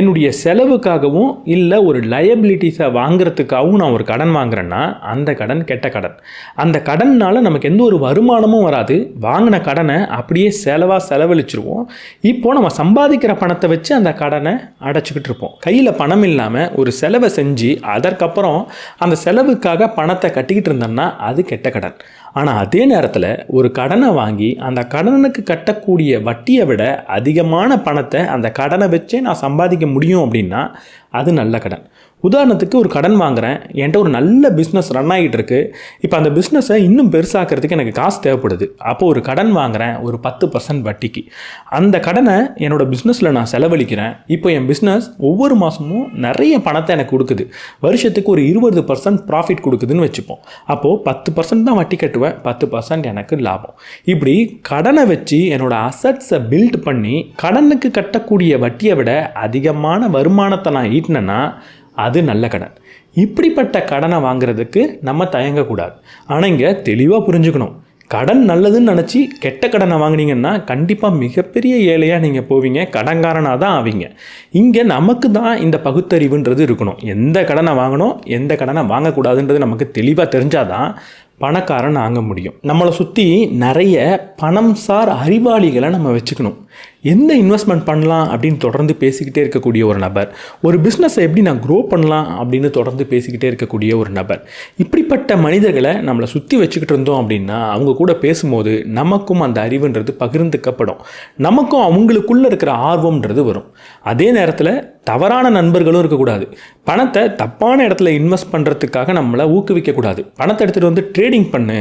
என்னுடைய செலவுக்காகவும் இல்லை ஒரு லயபிலிட்டிஸை வாங்குறதுக்காகவும் நான் ஒரு கடன் வாங்குறேன்னா அந்த கடன் கெட்ட கடன். அந்த கடனால் நமக்கு எந்த ஒரு வருமானமும் வராது. வாங்கின கடனை அப்படியே செலவழிச்சிருவோம். இப்போ நம்ம சம்பாதிக்கிற பணத்தை வச்சு அந்த கடனை அடைச்சிக்கிட்டு இருப்போம். கையில் பணம் இல்லாமல் ஒரு செலவை செஞ்சு அதற்கப்புறம் அந்த செலவுக்காக பணத்தை கட்டிக்கிட்டு இருந்தோம்னா அது கெட்ட கடன். ஆனால் அதே நேரத்தில் ஒரு கடனை வாங்கி அந்த கடனுக்கு கட்டக்கூடிய வட்டியை விட அதிகமான பணத்தை அந்த கடனை வச்சே நான் சம்பாதிக்க முடியும் அப்படின்னா அது நல்ல கடன். உதாரணத்துக்கு ஒரு கடன் வாங்குகிறேன், என்கிட்ட ஒரு நல்ல பிஸ்னஸ் ரன் ஆகிட்டு இருக்கு. இப்போ அந்த பிஸ்னஸை இன்னும் பெருசாக்கிறதுக்கு எனக்கு காசு தேவைப்படுது. அப்போது ஒரு கடன் வாங்குகிறேன் ஒரு 10% வட்டிக்கு. அந்த கடனை என்னோடய பிஸ்னஸில் நான் செலவழிக்கிறேன். இப்போ என் பிஸ்னஸ் ஒவ்வொரு மாதமும் நிறைய பணத்தை எனக்கு கொடுக்குது. வருஷத்துக்கு ஒரு 20% ப்ராஃபிட் கொடுக்குதுன்னு வச்சுப்போம். அப்போது 10% தான் வட்டி கட்டுவேன், 10% எனக்கு லாபம். இப்படி கடனை வச்சு என்னோடய அசட்ஸை பில்ட் பண்ணி கடனுக்கு கட்டக்கூடிய வட்டியை விட அதிகமான வருமானத்தை நான் ஈட்டினேன்னா அது நல்ல கடன். இப்படிப்பட்ட கடனை வாங்குறதுக்கு நம்ம தயங்கக்கூடாது. ஆனால் இங்கே தெளிவாக புரிஞ்சுக்கணும், கடன் நல்லதுன்னு நினச்சி கெட்ட கடனை வாங்கினீங்கன்னா கண்டிப்பாக மிகப்பெரிய ஏழையாக நீங்கள் போவீங்க, கடன்காரனாக தான் ஆவீங்க. இங்கே நமக்கு தான் இந்த பகுத்தறிவுன்றது இருக்கணும். எந்த கடனை வாங்கணும், எந்த கடனை வாங்கக்கூடாதுன்றது நமக்கு தெளிவாக தெரிஞ்சாதான் பணக்காரன் ஆக முடியும். நம்மளை சுற்றி நிறைய பணம் சார் அறிவாளிகளை நம்ம வச்சுக்கணும். எந்த இன்வெஸ்ட்மெண்ட் பண்ணலாம் அப்படின்னு தொடர்ந்து பேசிக்கிட்டே இருக்கக்கூடிய ஒரு நபர், ஒரு பிஸ்னஸை எப்படி நான் க்ரோ பண்ணலாம் அப்படின்னு தொடர்ந்து பேசிக்கிட்டே இருக்கக்கூடிய ஒரு நபர், இப்படிப்பட்ட மனிதர்களை நம்மளை சுற்றி வச்சுக்கிட்டு இருந்தோம் அப்படின்னா அவங்க கூட பேசும்போது நமக்கும் அந்த அறிவுன்றது பகிர்ந்துக்கப்படும். நமக்கும் அவங்களுக்குள்ளே இருக்கிற ஆர்வம்ன்றது வரும். அதே நேரத்தில் தவறான நண்பர்களும் இருக்கக்கூடாது. பணத்தை தப்பான இடத்துல இன்வெஸ்ட் பண்ணுறதுக்காக நம்மளை ஊக்குவிக்கக்கூடாது. பணத்தை எடுத்துகிட்டு வந்து ட்ரேடிங் பண்ணு,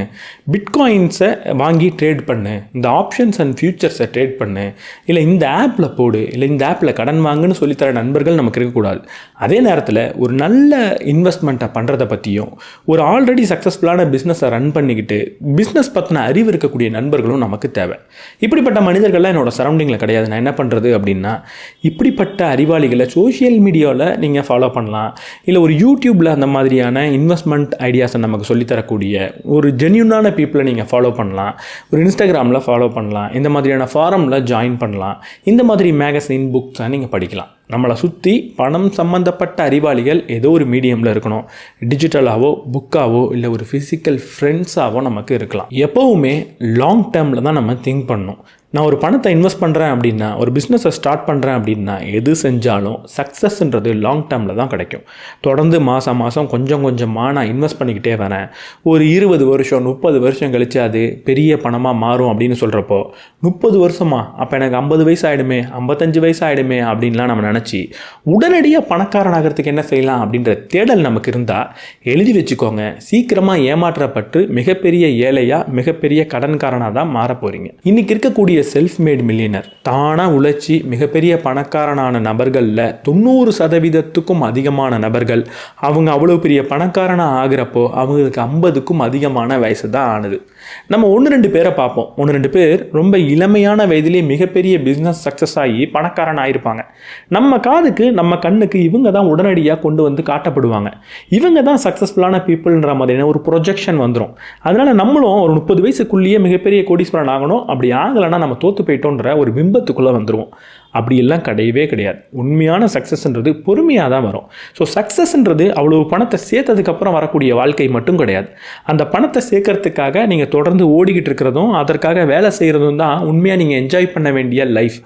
பிட்காயின்ஸை வாங்கி ட்ரேட் பண்ணு, இந்த ஆப்ஷன்ஸ் அண்ட் ஃபியூச்சர்ஸை ட்ரேட் பண்ணு, இல்லை இந்த ஆப்பில் போடு, இல்லை இந்த ஆப்பில் கடன் வாங்குன்னு சொல்லித்தர நண்பர்கள் நமக்கு இருக்கக்கூடாது. அதே நேரத்தில் ஒரு நல்ல இன்வெஸ்ட்மெண்ட்டை பண்ணுறதை பற்றியும், ஒரு ஆல்ரெடி சக்ஸஸ்ஃபுல்லான பிஸ்னஸை ரன் பண்ணிக்கிட்டு பிஸ்னஸ் பற்றின அறிவு இருக்கக்கூடிய நண்பர்களும் நமக்கு தேவை. இப்படிப்பட்ட மனிதர்கள்லாம் என்னோட சரௌண்டிங்கில் கிடையாது. நான் என்ன பண்ணுறது அப்படின்னா, இப்படிப்பட்ட அறிவாளிகளை சோஷியல் மீடியாவில் நீங்கள் ஃபாலோ பண்ணலாம், இல்லை ஒரு யூடியூப்பில் அந்த மாதிரியான இன்வெஸ்ட்மெண்ட் ஐடியாஸை நமக்கு சொல்லித்தரக்கூடிய ஒரு ஜென்யூனான பீப்புளை நீங்கள் ஃபாலோ பண்ணலாம், ஒரு இன்ஸ்டாகிராமில் ஃபாலோ பண்ணலாம், இந்த மாதிரியான ஃபாரமில் ஜாயின் பண்ணலாம், இந்த மாதிரி மேகசின் புக்ஸை நீங்கள் படிக்கலாம். நம்மளை சுற்றி பணம் சம்மந்தப்பட்ட அறிவாளிகள் ஏதோ ஒரு மீடியமில் இருக்கணும். டிஜிட்டலாவோ புக்காவோ இல்லை ஒரு ஃபிசிக்கல் ஃப்ரெண்ட்ஸாவோ நமக்கு இருக்கலாம். எப்போவுமே லாங் டேர்மில் தான் நம்ம திங்க் பண்ணணும். நான் ஒரு பணத்தை இன்வெஸ்ட் பண்ணுறேன் அப்படின்னா, ஒரு பிஸ்னஸை ஸ்டார்ட் பண்ணுறேன் அப்படின்னா, எது செஞ்சாலும் சக்ஸஸ்ன்றது லாங் டேர்மில் தான் கிடைக்கும். தொடர்ந்து மாதம் மாதம் கொஞ்சம் கொஞ்சமாக நான் இன்வெஸ்ட் பண்ணிக்கிட்டே வரேன், ஒரு 20 வருஷம் 30 வருஷம் கழித்து அது பெரிய பணமாக மாறும் அப்படின்னு சொல்கிறப்போ, 30 வருஷமா, அப்போ எனக்கு 50 வயசு ஆகிடுமே, 55 வயசு ஆகிடுமே அப்படின்லாம் நம்ம நினச்சி உடனடியாக பணக்காரனாகிறதுக்கு என்ன செய்யலாம் அப்படின்ற தேடல் நமக்கு இருந்தால் எழுதி வச்சுக்கோங்க, சீக்கிரமாக ஏமாற்றப்பட்டு மிகப்பெரிய ஏழையாக மிகப்பெரிய கடன்காரனாக தான் மாற போகிறீங்க. இன்றைக்கி இருக்கக்கூடிய செல்ஃப் மேட் மில்லியனர், தானாக உழைச்சி மிகப்பெரிய பணக்காரனான நபர்களில் 90% அதிகமான நபர்கள் அவங்க அவ்வளோ பெரிய பணக்காரனாக ஆகிறப்போ அவங்களுக்கு 50க்கும் அதிகமான வயசு தான் ஆனது. நம்ம 1-2 பேரை பார்ப்போம். 1-2 பேர் ரொம்ப இளமையான வயதிலே மிகப்பெரிய பிஸ்னஸ் சக்ஸஸ் ஆகி பணக்காரன் ஆகிருப்பாங்க. நம்ம காதுக்கு நம்ம கண்ணுக்கு இவங்க தான் உடனடியாக கொண்டு வந்து காட்டப்படுவாங்க. இவங்க தான் சக்ஸஸ்ஃபுல்லான பீப்புள்ன்ற மாதிரியான ஒரு ப்ரொஜெக்ஷன் வந்துடும். அதனால் நம்மளும் ஒரு 30 வயசுக்குள்ளேயே மிகப்பெரிய கோடீஸ்வரன் ஆகணும், அப்படி ஆகலைன்னா நம்ம தோற்று போயிட்டோன்ற ஒரு பிம்பத்துக்குள்ளே வந்துடுவோம். அப்படியெல்லாம் கிடையவே கிடையாது. உண்மையான சக்ஸஸ்ன்றது பொறுமையாக தான் வரும். ஸோ சக்ஸஸ்ன்றது அவ்வளோ பணத்தை சேர்த்ததுக்கப்புறம் வரக்கூடிய வாழ்க்கை மட்டும் கிடையாது. அந்த பணத்தை சேர்க்கறதுக்காக நீங்கள் தொடர்ந்து ஓடிக்கிட்டு இருக்கிறதும் அதற்காக வேலை செய்கிறதும் தான் உண்மையாக நீங்கள் என்ஜாய் பண்ண வேண்டிய லைஃப்.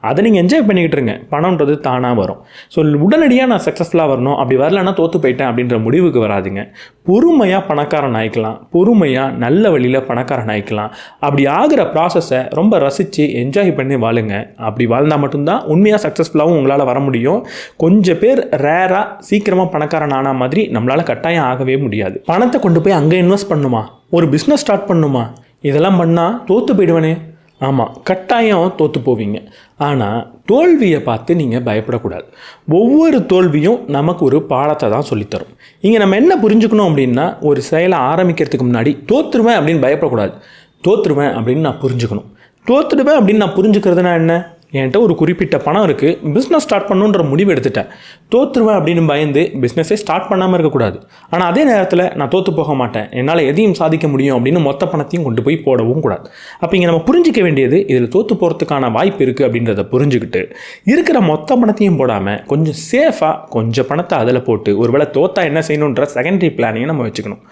அதை நீங்கள் என்ஜாய் பண்ணிக்கிட்டு இருங்க, பணம்ன்றது தானாக வரும். ஸோ உடனடியாக நான் சக்ஸஸ்ஃபுல்லாக வரணும், அப்படி வரலன்னா தோற்று போயிட்டேன் அப்படின்ற முடிவுக்கு வராதுங்க. பொறுமையாக பணக்காரன் ஆகிக்கலாம், பொறுமையாக நல்ல வழியில் பணக்காரன் ஆகிக்கலாம். அப்படி ஆகிற ப்ராசஸை ரொம்ப ரசித்து என்ஜாய் பண்ணி வாழுங்க. அப்படி வாழ்ந்தால் மட்டும்தான் உண்மையாக சக்ஸஸ்ஃபுல்லாகவும் உங்களால் வர முடியும். கொஞ்சம் பேர் ரேராக சீக்கிரமாக பணக்காரன் ஆன மாதிரி நம்மளால் கட்டாயம் ஆகவே முடியாது. பணத்தை கொண்டு போய் அங்கே இன்வெஸ்ட் பண்ணுமா, ஒரு பிஸ்னஸ் ஸ்டார்ட் பண்ணுமா, இதெல்லாம் பண்ணால் தோற்று போயிடுவேனே. ஆமாம், கட்டாயம் தோற்று போவீங்க. ஆனால் தோல்வியை பார்த்து நீங்கள் பயப்படக்கூடாது. ஒவ்வொரு தோல்வியும் நமக்கு ஒரு பாடத்தை தான் சொல்லித்தரும். இங்கே நம்ம என்ன புரிஞ்சுக்கணும் அப்படின்னா, ஒரு செயலை ஆரம்பிக்கிறதுக்கு முன்னாடி தோற்றுருவேன் அப்படின்னு பயப்படக்கூடாது. தோற்றுருவேன் அப்படின்னு நான் புரிஞ்சுக்கணும். தோற்றுடுவேன் அப்படின்னு நான் புரிஞ்சுக்கிறதுனா என்ன, என்கிட்ட ஒரு குறிப்பிட்ட பணம் இருக்குது, பிஸ்னஸ் ஸ்டார்ட் பண்ணணுன்ற முடிவு எடுத்துட்டேன், தோற்றுருவேன் அப்படின்னு பயந்து பிஸ்னஸே ஸ்டார்ட் பண்ணாமல் இருக்கக்கூடாது. ஆனால் அதே நேரத்தில் நான் தோற்று போக மாட்டேன், என்னால் எதையும் சாதிக்க முடியும் அப்படின்னு மொத்த பணத்தையும் கொண்டு போய் போடவும் கூடாது. அப்போ இங்கே நம்ம புரிஞ்சிக்க வேண்டியது, இதில் தோற்று போகிறதுக்கான வாய்ப்பு இருக்குது அப்படின்றத புரிஞ்சுக்கிட்டு இருக்கிற மொத்த பணத்தையும் போடாமல் கொஞ்சம் சேஃபாக கொஞ்சம் பணத்தை அதில் போட்டு ஒருவேளை தோற்றா என்ன செய்யணுன்ற செகண்டரி பிளானிங்கை நம்ம வச்சுக்கணும்.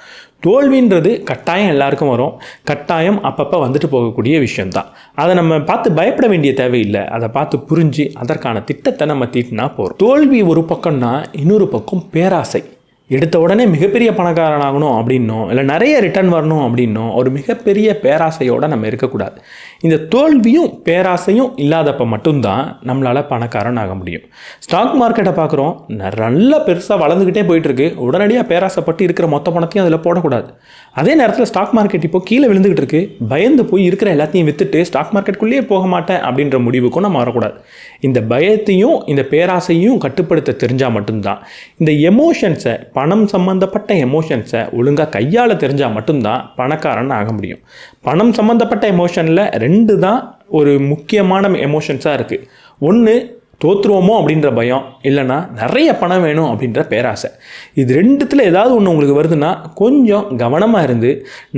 தோல்வின்றது கட்டாயம் எல்லாருக்கும் வரும், கட்டாயம் அப்பப்போ வந்துட்டு போகக்கூடிய விஷயம்தான். அதை நம்ம பார்த்து பயப்பட வேண்டிய தேவையில்லை. அதை பார்த்து புரிஞ்சு அதற்கான திட்டத்தை நம்ம தீட்டினா போகிறோம். தோல்வி ஒரு பக்கம்னா இன்னொரு பக்கம் பேராசை. எடுத்த உடனே மிகப்பெரிய பணக்காரன் ஆகணும் அப்படின்னோ இல்லை நிறைய ரிட்டர்ன் வரணும் அப்படின்னோ ஒரு மிகப்பெரிய பேராசையோடு நம்ம இருக்கக்கூடாது. இந்த தோல்வியும் பேராசையும் இல்லாதப்போ மட்டும்தான் நம்மளால் பணக்காரன் ஆக முடியும். ஸ்டாக் மார்க்கெட்டை பார்க்குறோம், நல்லா பெருசாக வளர்ந்துக்கிட்டே போயிட்டுருக்கு, உடனடியாக பேராசைப்பட்டு இருக்கிற மொத்த பணத்தையும் அதில் போடக்கூடாது. அதே நேரத்தில் ஸ்டாக் மார்க்கெட் இப்போ கீழே விழுந்துக்கிட்டு இருக்கு, பயந்து போய் இருக்கிற எல்லாத்தையும் விற்றுட்டு ஸ்டாக் மார்க்கெட்டுக்குள்ளேயே போக மாட்டேன் அப்படின்ற முடிவுக்கும் நம்ம வரக்கூடாது. இந்த பயத்தையும் இந்த பேராசையும் கட்டுப்படுத்த தெரிஞ்சால் மட்டும்தான், இந்த எமோஷன்ஸை பணம் சம்மந்தப்பட்ட எமோஷன்ஸை ஒழுங்காக கையாள தெரிஞ்சால் மட்டும்தான் பணக்காரன் ஆக முடியும். பணம் சம்மந்தப்பட்ட எமோஷனில் 2 தான் ஒரு முக்கியமான எமோஷன்ஸாக இருக்குது. ஒன்று தோற்றுருவோமோ அப்படின்ற பயம், இல்லைனா நிறைய பணம் வேணும் அப்படின்ற பேராசை. இது 2த்தில் ஏதாவது ஒன்று உங்களுக்கு வருதுன்னா கொஞ்சம் கவனமாக இருந்து,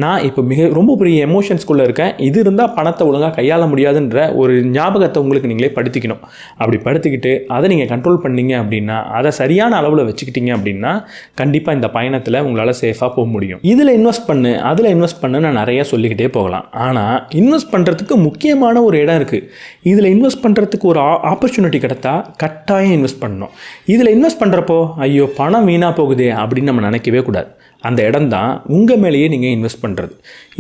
நான் இப்போ ரொம்ப பெரிய எமோஷன்ஸ்குள்ளே இருக்கேன், இது இருந்தால் பணத்தை ஒழுங்காக கையாள முடியாதுன்ற ஒரு ஞாபகத்தை உங்களுக்கு நீங்களே படுத்திக்கணும். அப்படி படுத்திக்கிட்டு அதை நீங்கள் கண்ட்ரோல் பண்ணீங்க அப்படின்னா, அதை சரியான அளவில் வச்சுக்கிட்டீங்க அப்படின்னா கண்டிப்பாக இந்த பயணத்தில் உங்களால் சேஃபாக போக முடியும். இதில் இன்வெஸ்ட் பண்ணு, அதில் இன்வெஸ்ட் பண்ணு, நான் நிறையா சொல்லிக்கிட்டே போகலாம். ஆனால் இன்வெஸ்ட் பண்ணுறதுக்கு முக்கியமான ஒரு இடம் இருக்குது. இதில் இன்வெஸ்ட் பண்ணுறதுக்கு ஒரு ஆப்பர்ச்சுனிட்டி கிடைத்தா கட்டாயம் இன்வெஸ்ட் பண்ணணும். இதில் இன்வெஸ்ட் பண்ணுறப்போ ஐயோ பணம் வீணாக போகுதே அப்படின்னு நம்ம நினைக்கவே கூடாது. அந்த இடம் தான் உங்கள் மேலேயே நீங்கள் இன்வெஸ்ட் பண்ணுறது.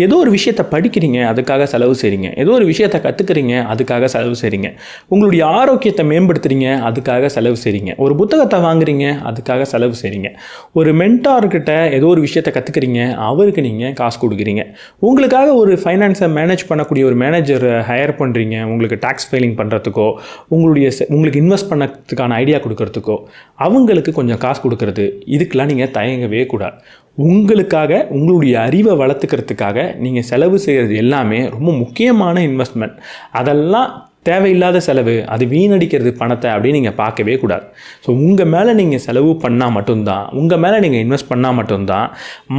ஏதோ ஒரு விஷயத்தை படிக்கிறீங்க, அதுக்காக செலவு செய்கிறீங்க. ஏதோ ஒரு விஷயத்தை கற்றுக்கிறீங்க, அதுக்காக செலவு செய்கிறீங்க. உங்களுடைய ஆரோக்கியத்தை மேம்படுத்துறீங்க, அதுக்காக செலவு செய்கிறீங்க. ஒரு புத்தகத்தை வாங்குறீங்க, அதுக்காக செலவு செய்கிறீங்க. ஒரு மென்டார்கிட்ட ஏதோ ஒரு விஷயத்தை கற்றுக்கிறீங்க, அவருக்கு நீங்கள் காசு கொடுக்குறீங்க. உங்களுக்காக ஒரு ஃபைனான்ஸை மேனேஜ் பண்ணக்கூடிய ஒரு மேனேஜரை ஹையர் பண்ணுறீங்க, உங்களுக்கு டேக்ஸ் ஃபைலிங் பண்ணுறதுக்கோ உங்களுக்கு இன்வெஸ்ட் பண்ணதுக்கான ஐடியா கொடுக்கறதுக்கோ அவங்களுக்கு கொஞ்சம் காசு கொடுக்கறது. இதுக்கெல்லாம் நீங்கள் தயங்கவே கூடாது. உங்களுக்காக உங்களுடைய அறிவை வளர்த்துக்கிறதுக்காக நீங்கள் செலவு செய்கிறது எல்லாமே ரொம்ப முக்கியமான இன்வெஸ்ட்மெண்ட். அதெல்லாம் தேவையில்லாத செலவு, அது வீணடிக்கிறது பணத்தை அப்படின்னு நீங்கள் பார்க்கவே கூடாது. ஸோ உங்கள் மேலே நீங்கள் செலவு பண்ணால் மட்டும்தான், உங்கள் மேலே நீங்கள் இன்வெஸ்ட் பண்ணால் மட்டும்தான்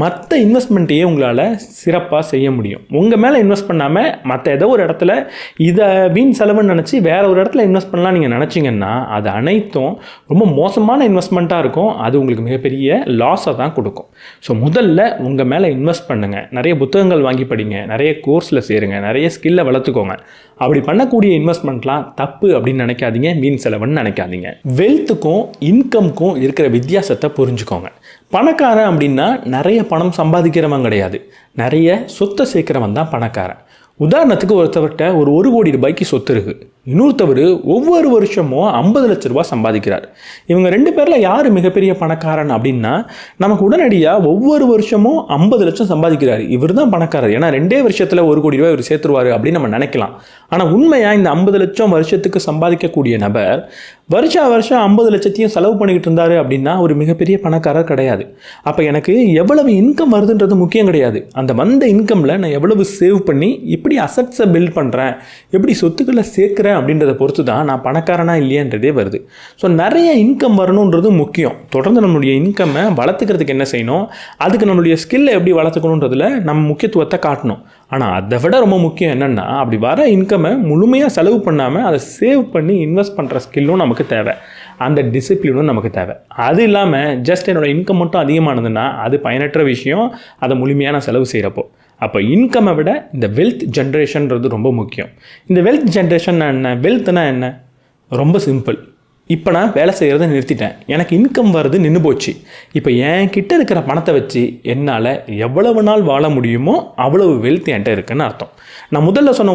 மற்ற இன்வெஸ்ட்மெண்ட்டையே உங்களால் சிறப்பாக செய்ய முடியும். உங்கள் மேலே இன்வெஸ்ட் பண்ணாமல் மற்ற ஏதோ ஒரு இடத்துல இதை வீண் செலவுன்னு நினச்சி வேற ஒரு இடத்துல இன்வெஸ்ட் பண்ணலாம் நீங்கள் நினச்சிங்கன்னா அது அனைத்தும் ரொம்ப மோசமான இன்வெஸ்ட்மெண்ட்டாக இருக்கும். அது உங்களுக்கு மிகப்பெரிய லாஸை தான் கொடுக்கும். ஸோ முதல்ல உங்கள் மேலே இன்வெஸ்ட் பண்ணுங்கள். நிறைய புத்தகங்கள் வாங்கி படிங்க, நிறைய கோர்ஸில் சேருங்க, நிறைய ஸ்கில்லை வளர்த்துக்கோங்க. அப்படி பண்ணக்கூடிய இன்வெஸ்ட்மெண்ட்லாம் தப்பு அப்படின்னு நினைக்காதீங்க, வீண் செலவுன்னு நினைக்காதீங்க. வெல்த்துக்கும் இன்கம்க்கும் இருக்கிற வித்தியாசத்தை புரிஞ்சுக்கோங்க. பணக்காரன் அப்படின்னா நிறைய பணம் சம்பாதிக்கிறவன் கிடையாது, நிறைய சொத்தை சேர்க்கிறவன் தான் பணக்காரன். உதாரணத்துக்கு ஒருத்தவர்கிட்ட ஒரு 1 கோடி ரூபாய்க்கு சொத்து இருக்குது, இன்னொருத்தவர் ஒவ்வொரு வருஷமும் 50 லட்ச ரூபா சம்பாதிக்கிறார். இவங்க 2 பேரில் யார் மிகப்பெரிய பணக்காரன் அப்படின்னா நமக்கு உடனடியாக ஒவ்வொரு வருஷமும் 50 லட்சம் சம்பாதிக்கிறார், இவர் தான் பணக்காரர். ஏன்னா 2 வருஷத்தில் 1 கோடி ரூபாய் இவர் சேர்த்துருவார் அப்படின்னு நம்ம நினைக்கலாம். ஆனால் உண்மையாக இந்த 50 லட்சம் வருஷத்துக்கு சம்பாதிக்கக்கூடிய நபர் வருஷம் 50 லட்சத்தையும் செலவு பண்ணிக்கிட்டு இருந்தார் அப்படின்னா ஒரு மிகப்பெரிய பணக்காரர் கிடையாது. அப்போ எனக்கு எவ்வளவு இன்கம் வருதுன்றது முக்கியம் கிடையாது, அந்த வந்த இன்கமில் நான் எவ்வளவு சேவ் பண்ணி எப்படி அசட்ஸை பில்ட் பண்ணுறேன், எப்படி சொத்துக்களை சேர்க்குறேன் அப்படின்றத பொறுத்து தான் நான் பணக்காரனா இல்லையான்றதே வருது. ஸோ நிறைய இன்கம் வரணுன்றது முக்கியம். தொடர்ந்து நம்மளுடைய இன்கம்மை வளர்த்துக்கிறதுக்கு என்ன செய்யணும், அதுக்கு நம்மளுடைய ஸ்கில்லை எப்படி வளர்த்துக்கணுன்றதுல நம்ம முக்கியத்துவத்தை காட்டணும். ஆனால் அதை விட ரொம்ப முக்கியம் என்னென்னா அப்படி வர இன்கம்மை முழுமையாக செலவு பண்ணாமல் அதை சேவ் பண்ணி இன்வெஸ்ட் பண்ணுற ஸ்கில்லும் நமக்கு தேவை, அந்த டிசிப்ளினும் நமக்கு தேவை. அது இல்லாமல் ஜஸ்ட் என்னோடய இன்கம் மட்டும் அதிகமானதுன்னா அது பயனற்ற விஷயம், அதை முழுமையான செலவு செய்கிறப்போ. அப்போ இன்கம்மை விட இந்த வெல்த் ஜென்ரேஷன்றது ரொம்ப முக்கியம். இந்த வெல்த் ஜென்ரேஷன் என்ன, வெல்த்னா என்ன? ரொம்ப சிம்பிள். இப்போ நான் வேலை செய்கிறத நிறுத்திட்டேன், எனக்கு இன்கம் வருது நின்று போச்சு. இப்போ என்கிட்ட இருக்கிற பணத்தை வச்சு என்னால் எவ்வளவு நாள் வாழ முடியுமோ அவ்வளவு வெல்த் என்கிட்ட இருக்குன்னு அர்த்தம். நான் முதல்ல சொன்ன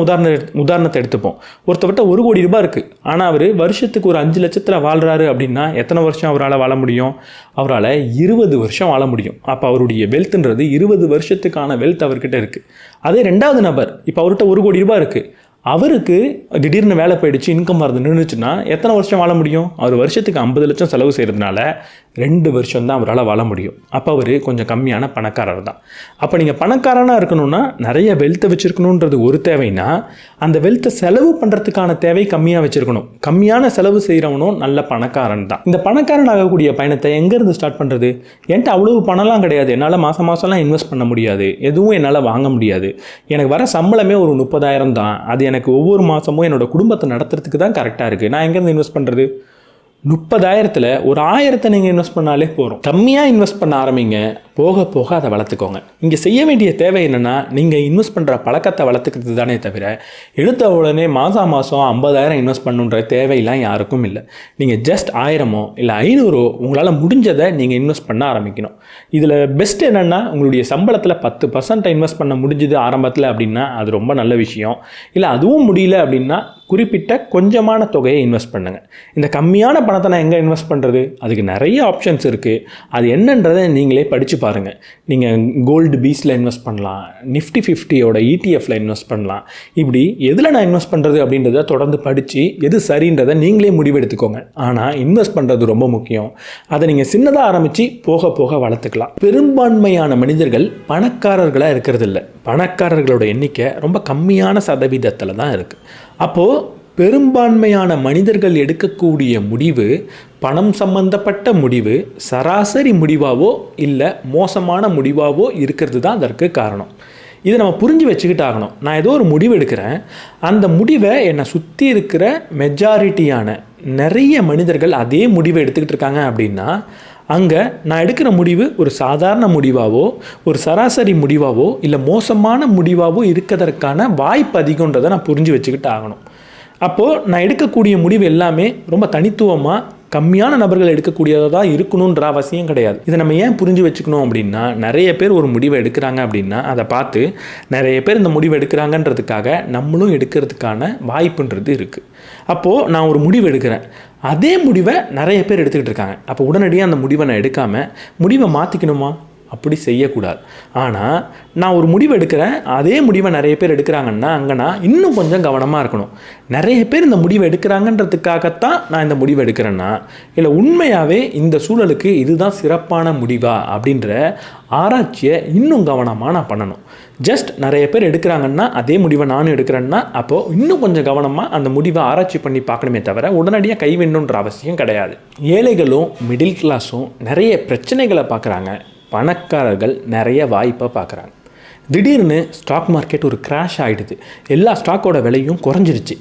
உதாரணத்தை எடுத்துப்போம். ஒருத்தவர்கிட்ட 1 கோடி ரூபாய் இருக்குது, ஆனால் அவர் வருஷத்துக்கு ஒரு 5 லட்சத்தில் வாழ்கிறாரு அப்படின்னா எத்தனை வருஷம் அவரால் வாழ முடியும்? அவரால் 20 வருஷம் வாழ முடியும். அப்போ அவருடைய வெல்த்ன்றது 20 வருஷத்துக்கான வெல்த் அவர்கிட்ட இருக்குது. அதே 2வது நபர், இப்போ அவர்கிட்ட 1 கோடி ரூபாய் இருக்குது, அவருக்கு திடீர்னு வேலை போயிடுச்சு, இன்கம் வரது நின்றுச்சுன்னா எத்தனை வருஷம் வாழ முடியும்? அவர் வருஷத்துக்கு 50 லட்சம் செலவு செய்கிறதுனால 2 வருஷம் தான் அவரால் வாழ முடியும். அப்போ அவர் கொஞ்சம் கம்மியான பணக்காரர் தான். அப்போ நீங்கள் பணக்காரனாக இருக்கணும்னா நிறைய வெல்த்தை வச்சுருக்கணுன்றது ஒரு தேவைன்னா அந்த வெல்த்தை செலவு பண்ணுறதுக்கான தேவை கம்மியாக வச்சுருக்கணும். கம்மியான செலவு செய்கிறவனும் நல்ல பணக்காரன் தான். இந்த பணக்காரன் ஆகக்கூடிய பயணத்தை எங்கேருந்து ஸ்டார்ட் பண்ணுறது? என்கிட்ட அவ்வளவு பணம்லாம் கிடையாது, என்னால் மாதம்லாம் இன்வெஸ்ட் பண்ண முடியாது, எதுவும் என்னால் வாங்க முடியாது, எனக்கு வர சம்பளமே ஒரு 30,000 தான், அது எனக்கு ஒவ்வொரு மாதமும் என்னோடய குடும்பத்தை நடத்துறதுக்கு தான் கரெக்டாக இருக்குது, நான் எங்கேருந்து இன்வெஸ்ட் பண்ணுறது? 30,000ல் ஒரு 1000 நீங்கள் இன்வெஸ்ட் பண்ணாலே போகிறோம். கம்மியாக இன்வெஸ்ட் பண்ண ஆரம்பிங்க, போக போக அதை வளர்த்துக்கோங்க. இங்கே செய்ய வேண்டிய தேவை என்னென்னா நீங்கள் இன்வெஸ்ட் பண்ணுற பழக்கத்தை வளர்த்துக்கிறது தானே தவிர எடுத்த உடனே மாதம் 50,000 இன்வெஸ்ட் பண்ணுன்ற தேவையெல்லாம் யாருக்கும் இல்லை. நீங்கள் ஜஸ்ட் 1000 இல்லை 500 உங்களால் முடிஞ்சதை நீங்கள் இன்வெஸ்ட் பண்ண ஆரம்பிக்கணும். இதில் பெஸ்ட் என்னென்னா உங்களுடைய சம்பளத்தில் 10% இன்வெஸ்ட் பண்ண முடிஞ்சுது ஆரம்பத்தில் அப்படின்னா அது ரொம்ப நல்ல விஷயம். இல்லை அதுவும் முடியல அப்படின்னா குறிப்பிட்ட கொஞ்சமான தொகையை இன்வெஸ்ட் பண்ணுங்கள். இந்த கம்மியான பணத்தை நான் எங்கே இன்வெஸ்ட் பண்ணுறது? அதுக்கு நிறைய ஆப்ஷன்ஸ் இருக்குது. அது என்னன்றதை நீங்களே படித்து பாருங்கள். நீங்கள் கோல்டு பீஸில் இன்வெஸ்ட் பண்ணலாம், நிஃப்டி 50யோட ETF இன்வெஸ்ட் பண்ணலாம். இப்படி எதில் நான் இன்வெஸ்ட் பண்ணுறது அப்படின்றத தொடர்ந்து படித்து எது சரின்றதை நீங்களே முடிவெடுத்துக்கோங்க. ஆனால் இன்வெஸ்ட் பண்ணுறது ரொம்ப முக்கியம். அதை நீங்கள் சின்னதாக ஆரம்பித்து போக போக வளர்த்துக்கலாம். பெரும்பான்மையான மனிதர்கள் பணக்காரர்களாக இருக்கிறது இல்லை, பணக்காரர்களோட எண்ணிக்கை ரொம்ப கம்மியான சதவீதத்தில் தான் இருக்குது. அப்போது பெரும்பான்மையான மனிதர்கள் எடுக்கக்கூடிய முடிவு பணம் சம்பந்தப்பட்ட முடிவு சராசரி முடிவாவோ இல்லை மோசமான முடிவாவோ இருக்கிறது தான் அதற்கு காரணம். இதை நம்ம புரிஞ்சு வச்சுக்கிட்டு ஆகணும். நான் ஏதோ ஒரு முடிவு எடுக்கிறேன், அந்த முடிவை என்னை சுற்றி இருக்கிற மெஜாரிட்டியான நிறைய மனிதர்கள் அதே முடிவை எடுத்துக்கிட்டு இருக்காங்க அப்படின்னா அங்கே நான் எடுக்கிற முடிவு ஒரு சாதாரண முடிவாவோ ஒரு சராசரி முடிவாவோ இல்லை மோசமான முடிவாவோ இருக்கிறதற்கான வாய்ப்பு அதிகன்றதை நான் புரிஞ்சு வச்சுக்கிட்டு ஆகணும். அப்போது நான் எடுக்கக்கூடிய முடிவு எல்லாமே ரொம்ப தனித்துவமாக கம்மியான நபர்கள் எடுக்கக்கூடியதாக இருக்கணுன்ற அவசியம் கிடையாது. இதை நம்ம ஏன் புரிஞ்சு வச்சுக்கணும் அப்படின்னா, நிறைய பேர் ஒரு முடிவை எடுக்கிறாங்க அப்படின்னா அதை பார்த்து நிறைய பேர் இந்த முடிவு எடுக்கிறாங்கன்றதுக்காக நம்மளும் எடுக்கிறதுக்கான வாய்ப்புன்றது இருக்குது. அப்போது நான் ஒரு முடிவு எடுக்கிறேன், அதே முடிவை நிறைய பேர் எடுத்துக்கிட்டு இருக்காங்க. அப்போ உடனடியாக அந்த முடிவை நான் எடுக்காமல் முடிவை மாற்றிக்கணுமா? அப்படி செய்யக்கூடாது. ஆனால் நான் ஒரு முடிவு எடுக்கிறேன், அதே முடிவை நிறைய பேர் எடுக்கிறாங்கன்னா அங்கே நான் இன்னும் கொஞ்சம் கவனமாக இருக்கணும். நிறைய பேர் இந்த முடிவை எடுக்கிறாங்கன்றதுக்காகத்தான் நான் இந்த முடிவை எடுக்கிறேன்னா, இல்லை உண்மையாகவே இந்த சூழலுக்கு இதுதான் சிறப்பான முடிவா அப்படின்ற ஆராய்ச்சியை இன்னும் கவனமாக நான் பண்ணணும். ஜஸ்ட் நிறைய பேர் எடுக்கிறாங்கன்னா அதே முடிவை நானும் எடுக்கிறேன்னா அப்போது இன்னும் கொஞ்சம் கவனமாக அந்த முடிவை ஆராய்ச்சி பண்ணி பார்க்கணுமே தவிர உடனடியாக கைவிடணுன்ற அவசியம் கிடையாது. ஏழைகளும் மிடில் கிளாஸும் நிறைய பிரச்சனைகளை பார்க்குறாங்க, பணக்காரர்கள் நிறைய வாய்ப்பை பார்க்குறாங்க. திடீர்னு ஸ்டாக் மார்க்கெட் ஒரு கிராஷ் ஆகிடுது, எல்லா ஸ்டாக்கோட விலையும் குறைஞ்சிருச்சு.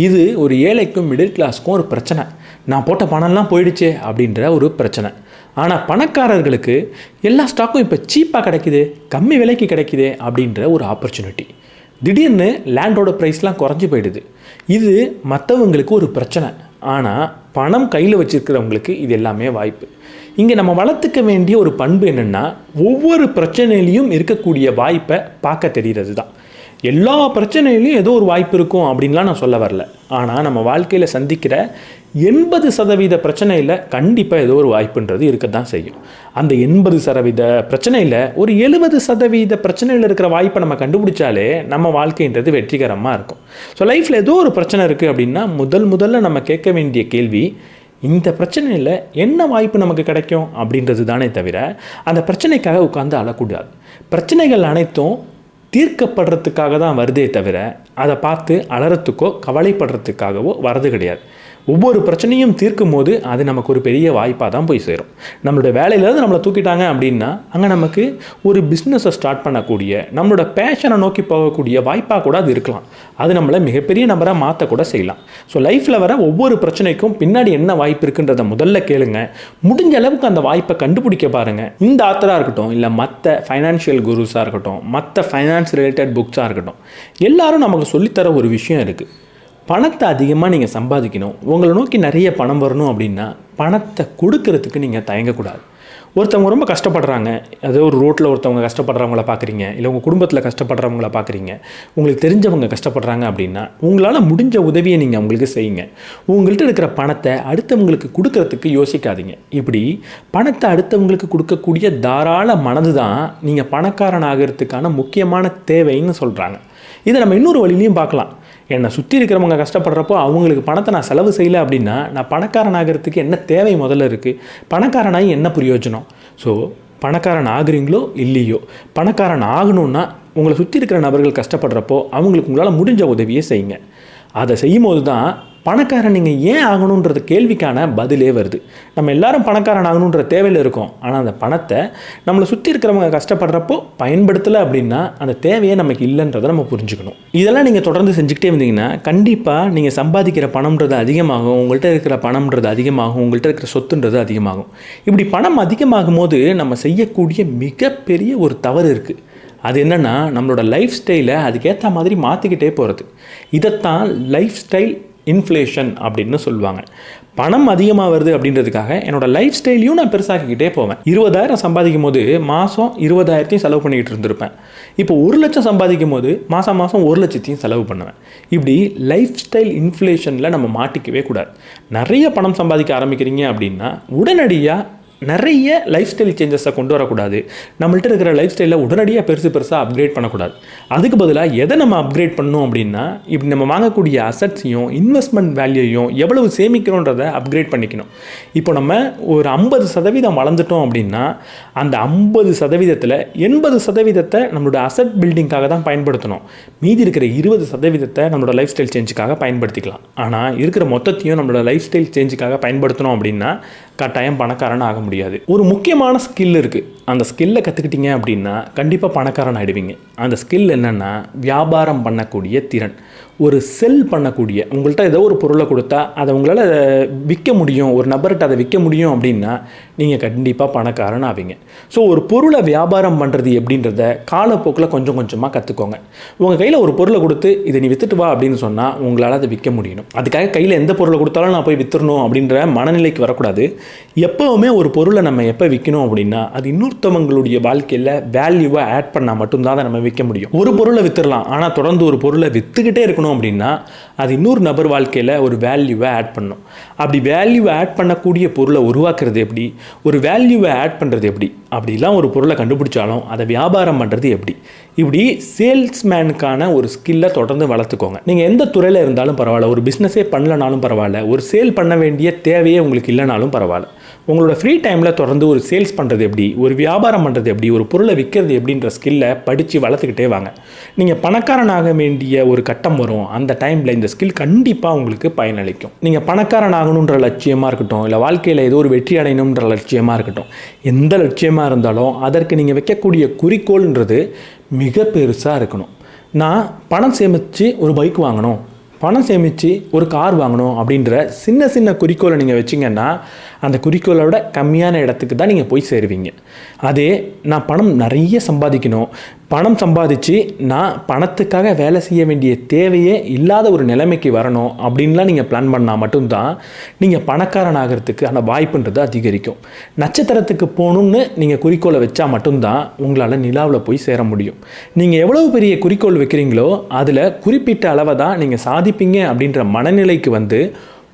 இது ஒரு ஏழைக்கும் மிடில் கிளாஸுக்கும் ஒரு பிரச்சனை. நான் போட்ட பணம்லாம் போயிடுச்சே அப்படின்ற ஒரு பிரச்சனை. ஆனால் பணக்காரர்களுக்கு எல்லா ஸ்டாக்கும் இப்போ சீப்பாக கிடைக்குது, கம்மி விலைக்கு கிடைக்குது அப்படின்ற ஒரு ஆப்பர்ச்சுனிட்டி. திடீர்னு லேண்டோட ப்ரைஸ்லாம் குறைஞ்சி போயிடுது. இது மற்றவங்களுக்கு ஒரு பிரச்சனை. ஆனால் பணம் கையில் வச்சுருக்கிறவங்களுக்கு இது எல்லாமே வாய்ப்பு. இங்கே நம்ம வளர்த்துக்க வேண்டிய ஒரு பண்பு என்னென்னா, ஒவ்வொரு பிரச்சனையிலையும் இருக்கக்கூடிய வாய்ப்பை பார்க்க தெரிகிறது தான். எல்லா பிரச்சனையிலையும் ஏதோ ஒரு வாய்ப்பு இருக்கும் அப்படின்லாம் நான் சொல்ல வரல. ஆனால் நம்ம வாழ்க்கையில் சந்திக்கிற 80% பிரச்சனையில் கண்டிப்பாக ஏதோ ஒரு வாய்ப்புன்றது இருக்க தான் செய்யும். அந்த 80% பிரச்சனையில் ஒரு 70% பிரச்சனையில் இருக்கிற வாய்ப்பை நம்ம கண்டுபிடிச்சாலே நம்ம வாழ்க்கைன்றது வெற்றிகரமாக இருக்கும். ஸோ லைஃப்பில் ஏதோ ஒரு பிரச்சனை இருக்குது அப்படின்னா முதல்ல நம்ம கேட்க வேண்டிய கேள்வி, இந்த பிரச்சனையில் என்ன வாய்ப்பு நமக்கு கிடைக்கும் அப்படின்றது தானே தவிர அந்த பிரச்சனைக்காக உட்காந்து அழக்கூடாது. பிரச்சனைகள் அனைத்தும் தீர்க்கப்படுறதுக்காக தான் வருதே தவிர அதை பார்த்து அலறத்துக்கோ கவலைப்படுறதுக்காகவோ வரது கிடையாது. ஒவ்வொரு பிரச்சனையும் தீர்க்கும் போது அது நமக்கு ஒரு பெரிய வாய்ப்பாக தான் போய் சேரும். நம்மளோட வேலையிலேருந்து நம்மளை தூக்கிட்டாங்க அப்படின்னா அங்கே நமக்கு ஒரு பிஸ்னஸை ஸ்டார்ட் பண்ணக்கூடிய, நம்மளோட பேஷனை நோக்கி போகக்கூடிய வாய்ப்பாக கூட அது இருக்கலாம். அது நம்மளை மிகப்பெரிய நபராக மாற்றக்கூட செய்யலாம். ஸோ லைஃப்பில் வர ஒவ்வொரு பிரச்சனைக்கும் பின்னாடி என்ன வாய்ப்பு இருக்குன்றதை முதல்ல கேளுங்க. முடிஞ்ச அளவுக்கு அந்த வாய்ப்பை கண்டுபிடிக்க பாருங்கள். இந்த ஆத்தராக இருக்கட்டும், இல்லை மற்ற ஃபைனான்ஷியல் குருஸாக இருக்கட்டும், மற்ற ஃபைனான்ஸ் ரிலேட்டட் புக்ஸாக இருக்கட்டும், எல்லாரும் நமக்கு சொல்லித்தர ஒரு விஷயம் இருக்குது. பணத்தை அதிகமாக நீங்கள் சம்பாதிக்கணும், உங்களை நோக்கி நிறைய பணம் வரணும் அப்படின்னா பணத்தை கொடுக்கறதுக்கு நீங்கள் தயங்கக்கூடாது. ஒருத்தவங்க ரொம்ப கஷ்டப்படுறாங்க, அதே ஒரு ரோட்டில் ஒருத்தவங்க கஷ்டப்படுறவங்கள பார்க்குறீங்க, இல்லை உங்கள் குடும்பத்தில் கஷ்டப்படுறவங்கள பார்க்குறீங்க, உங்களுக்கு தெரிஞ்சவங்க கஷ்டப்படுறாங்க அப்படின்னா உங்களால் முடிஞ்ச உதவியை நீங்கள் அவங்களுக்கு செய்யுங்க. உங்கள்கிட்ட இருக்கிற பணத்தை அடுத்தவங்களுக்கு கொடுக்கறதுக்கு யோசிக்காதீங்க. இப்படி பணத்தை அடுத்தவங்களுக்கு கொடுக்கக்கூடிய தாராள மனது தான் நீங்கள் பணக்காரன் ஆகிறதுக்கான முக்கியமான தேவைன்னு சொல்கிறாங்க. இதை நம்ம இன்னொரு வழியிலையும் பார்க்கலாம். என்னை சுற்றி இருக்கிறவங்க கஷ்டப்படுறப்போ அவங்களுக்கு பணத்தை நான் செலவு செய்யலை அப்படின்னா நான் பணக்காரன் ஆகிறதுக்கு என்ன தேவை முதல்ல இருக்குது? பணக்காரனாகி என்ன பிரயோஜனம்? ஸோ பணக்காரன் ஆகுறீங்களோ இல்லையோ, பணக்காரன் ஆகணுன்னா உங்களை சுற்றி இருக்கிற நபர்கள் கஷ்டப்படுறப்போ அவங்களுக்கு உங்களால் முடிஞ்ச உதவியை செய்யுங்க. அதை செய்யும் போது தான் பணக்காரன் நீங்கள் ஏன் ஆகணுன்ற கேள்விக்கான பதிலே வருது. நம்ம எல்லாரும் பணக்காரன் ஆகணுன்ற தேவையில் இருக்கோம். ஆனால் அந்த பணத்தை நம்மளை சுற்றி இருக்கிறவங்க கஷ்டப்படுறப்போ பயன்படுத்தலை அப்படின்னா அந்த தேவையே நமக்கு இல்லைன்றதை நம்ம புரிஞ்சுக்கணும். இதெல்லாம் நீங்கள் தொடர்ந்து செஞ்சுக்கிட்டே இருந்தீங்கன்னா கண்டிப்பாக நீங்கள் சம்பாதிக்கிற பணம்ன்றது அதிகமாகும், உங்கள்கிட்ட இருக்கிற பணம்ன்றது அதிகமாகும், உங்கள்கிட்ட இருக்கிற சொத்துன்றது அதிகமாகும். இப்படி பணம் அதிகமாகும் போது நம்ம செய்யக்கூடிய மிகப்பெரிய ஒரு தவறு இருக்குது. அது என்னென்னா, நம்மளோட லைஃப் ஸ்டைலை அதுக்கேற்ற மாதிரி மாற்றிக்கிட்டே போகிறது. இதைத்தான் லைஃப் ஸ்டைல் இன்ஃப்ளேஷன் அப்படின்னு சொல்லுவாங்க. பணம் அதிகமாக வருது அப்படின்றதுக்காக என்னோடய லைஃப் ஸ்டைலையும் நான் பெருசாக்கிக்கிட்டே போவேன். 20,000 சம்பாதிக்கும் போது மாதம் 20,000 செலவு பண்ணிக்கிட்டு இருந்திருப்பேன். இப்போ 1 லட்சம் சம்பாதிக்கும் போது மாதம் 1 லட்சத்தையும் செலவு பண்ணுவேன். இப்படி லைஃப் ஸ்டைல் இன்ஃப்ளேஷனில் நம்ம மாட்டிக்கவே கூடாது. நிறைய பணம் சம்பாதிக்க ஆரம்பிக்கிறீங்க அப்படின்னா உடனடியாக நிறைய லைஃப் ஸ்டைல் சேஞ்சஸை கொண்டு வரக்கூடாது. நம்மள்ட்ட இருக்கிற லைஃப் ஸ்டைலில் உடனடியாக பெருசாக அப்கிரேட் பண்ணக்கூடாது. அதுக்கு பதிலாக எதை நம்ம அப்கிரேட் பண்ணணும் அப்படின்னா, இப்படி நம்ம வாங்கக்கூடிய அசட்ஸையும் இன்வெஸ்ட்மெண்ட் வேல்யூயும் எவ்வளவு சேமிக்கிறோன்றதை அப்கிரேட் பண்ணிக்கணும். இப்போ நம்ம ஒரு 50% வளர்ந்துட்டோம் அப்படின்னா அந்த 50%ல் 80% நம்மளோட அசட் பில்டிங்காக தான் பயன்படுத்தணும். மீதி இருக்கிற 20% நம்மளோட லைஃப் ஸ்டைல் சேஞ்சுக்காக பயன்படுத்திக்கலாம். ஆனால் இருக்கிற மொத்தத்தையும் நம்மளோட லைஃப் ஸ்டைல் சேஞ்சுக்காக பயன்படுத்தணும் அப்படின்னா கட்டாயம் பணக்காரன் ஆக முடியாது. ஒரு முக்கியமான ஸ்கில் இருக்குது. அந்த ஸ்கில்லை கற்றுக்கிட்டீங்க அப்படின்னா கண்டிப்பாக பணக்காரன் ஆகிடுவீங்க. அந்த ஸ்கில் என்னென்னா வியாபாரம் பண்ணக்கூடிய திறன். ஒரு செல் பண்ணக்கூடிய, உங்கள்கிட்ட ஏதோ ஒரு பொருளை கொடுத்தா அதை உங்களால் விற்க முடியும், ஒரு நபர்கிட்ட அதை விற்க முடியும் அப்படின்னா நீங்கள் கண்டிப்பாக பணக்காரன் ஆவீங்க. ஸோ ஒரு பொருளை வியாபாரம் பண்ணுறது எப்படின்றத காலப்போக்கில் கொஞ்சம் கொஞ்சமாக கற்றுக்கோங்க. உங்கள் கையில் ஒரு பொருளை கொடுத்து இதை நீ விற்றுட்டு வா அப்படின்னு சொன்னால் உங்களால் அதை விற்க முடியணும். அதுக்காக கையில் எந்த பொருளை கொடுத்தாலும் நான் போய் விற்றுறணும் அப்படின்ற மனநிலைக்கு வரக்கூடாது. எப்போவுமே ஒரு பொருளை நம்ம எப்போ விற்கணும் அப்படின்னா அது இன்னொருத்தவங்களுடைய வாழ்க்கையில் வேல்யூவை ஆட் பண்ணால் மட்டும்தான் அதை நம்ம விற்க முடியும். ஒரு பொருளை விற்றுடலாம், ஆனால் தொடர்ந்து ஒரு பொருளை விற்றுக்கிட்டே இருக்கணும் அப்படின்னா அது இன்னொரு நபர் வாழ்க்கையில் ஒரு வேல்யூவை ஆட் பண்ணணும். அப்படி வேல்யூவை ஆட் பண்ணக்கூடிய பொருளை உருவாக்குறது எப்படி, ஒரு வேல்யூவை ஆட் பண்ணுறது எப்படி, அப்படிலாம் ஒரு பொருளை கண்டுபிடிச்சாலும் அதை வியாபாரம் பண்ணுறது எப்படி, இப்படி சேல்ஸ்மேனுக்கான ஒரு ஸ்கில்லை தொடர்ந்து வளர்த்துக்கோங்க. நீங்கள் எந்த துறையில் இருந்தாலும் பரவாயில்ல, ஒரு பிஸ்னஸே பண்ணலனாலும் பரவாயில்ல, ஒரு சேல் பண்ண வேண்டிய தேவையே உங்களுக்கு இல்லைனாலும் பரவாயில்ல, உங்களோட ஃப்ரீ டைமில் தொடர்ந்து ஒரு சேல்ஸ் பண்ணுறது எப்படி, ஒரு வியாபாரம் பண்ணுறது எப்படி, ஒரு பொருளை விற்கிறது எப்படின்ற ஸ்கில்லை படித்து வளர்த்துக்கிட்டே வாங்க. நீங்கள் பணக்காரனாக வேண்டிய ஒரு கட்டம் வரும், அந்த டைமில் இந்த ஸ்கில் கண்டிப்பாக உங்களுக்கு பயனளிக்கும். நீங்கள் பணக்காரன் ஆகணுன்ற லட்சியமாக இருக்கட்டும், இல்லை வாழ்க்கையில் ஏதோ ஒரு வெற்றி அடையணுன்ற லட்சியமாக இருக்கட்டும், எந்த லட்சியமாக இருந்தாலும் அதற்கு நீங்கள் வைக்கக்கூடிய குறிக்கோள்ன்றது மிக பெருசாக இருக்கணும். நான் பணம் சேமித்து ஒரு பைக் வாங்கணும், பணம் சேமித்து ஒரு கார் வாங்கணும் அப்படின்ற சின்ன சின்ன குறிக்கோளை நீங்கள் வச்சிங்கன்னா அந்த குறிக்கோளோட கம்மியான இடத்துக்கு தான் நீங்கள் போய் சேருவீங்க. அதே நான் பணம் நிறைய சம்பாதிக்கணும், பணம் சம்பாதிச்சு நான் பணத்துக்காக வேலை செய்ய வேண்டிய தேவையே இல்லாத ஒரு நிலைமைக்கு வரணும் அப்படின்லாம் நீங்கள் பிளான் பண்ணால் மட்டும்தான் நீங்கள் பணக்காரன் ஆகிறதுக்கான வாய்ப்புன்றது அதிகரிக்கும். நட்சத்திரத்துக்கு போகணுன்னு நீங்கள் குறிக்கோளை வச்சா மட்டும்தான் உங்களால் நிலாவில் போய் சேர முடியும். நீங்கள் எவ்வளவு பெரிய குறிக்கோள் வைக்கிறீங்களோ அதில் குறிப்பிட்ட அளவை தான் நீங்கள் சாதிப்பீங்க அப்படின்ற மனநிலைக்கு வந்து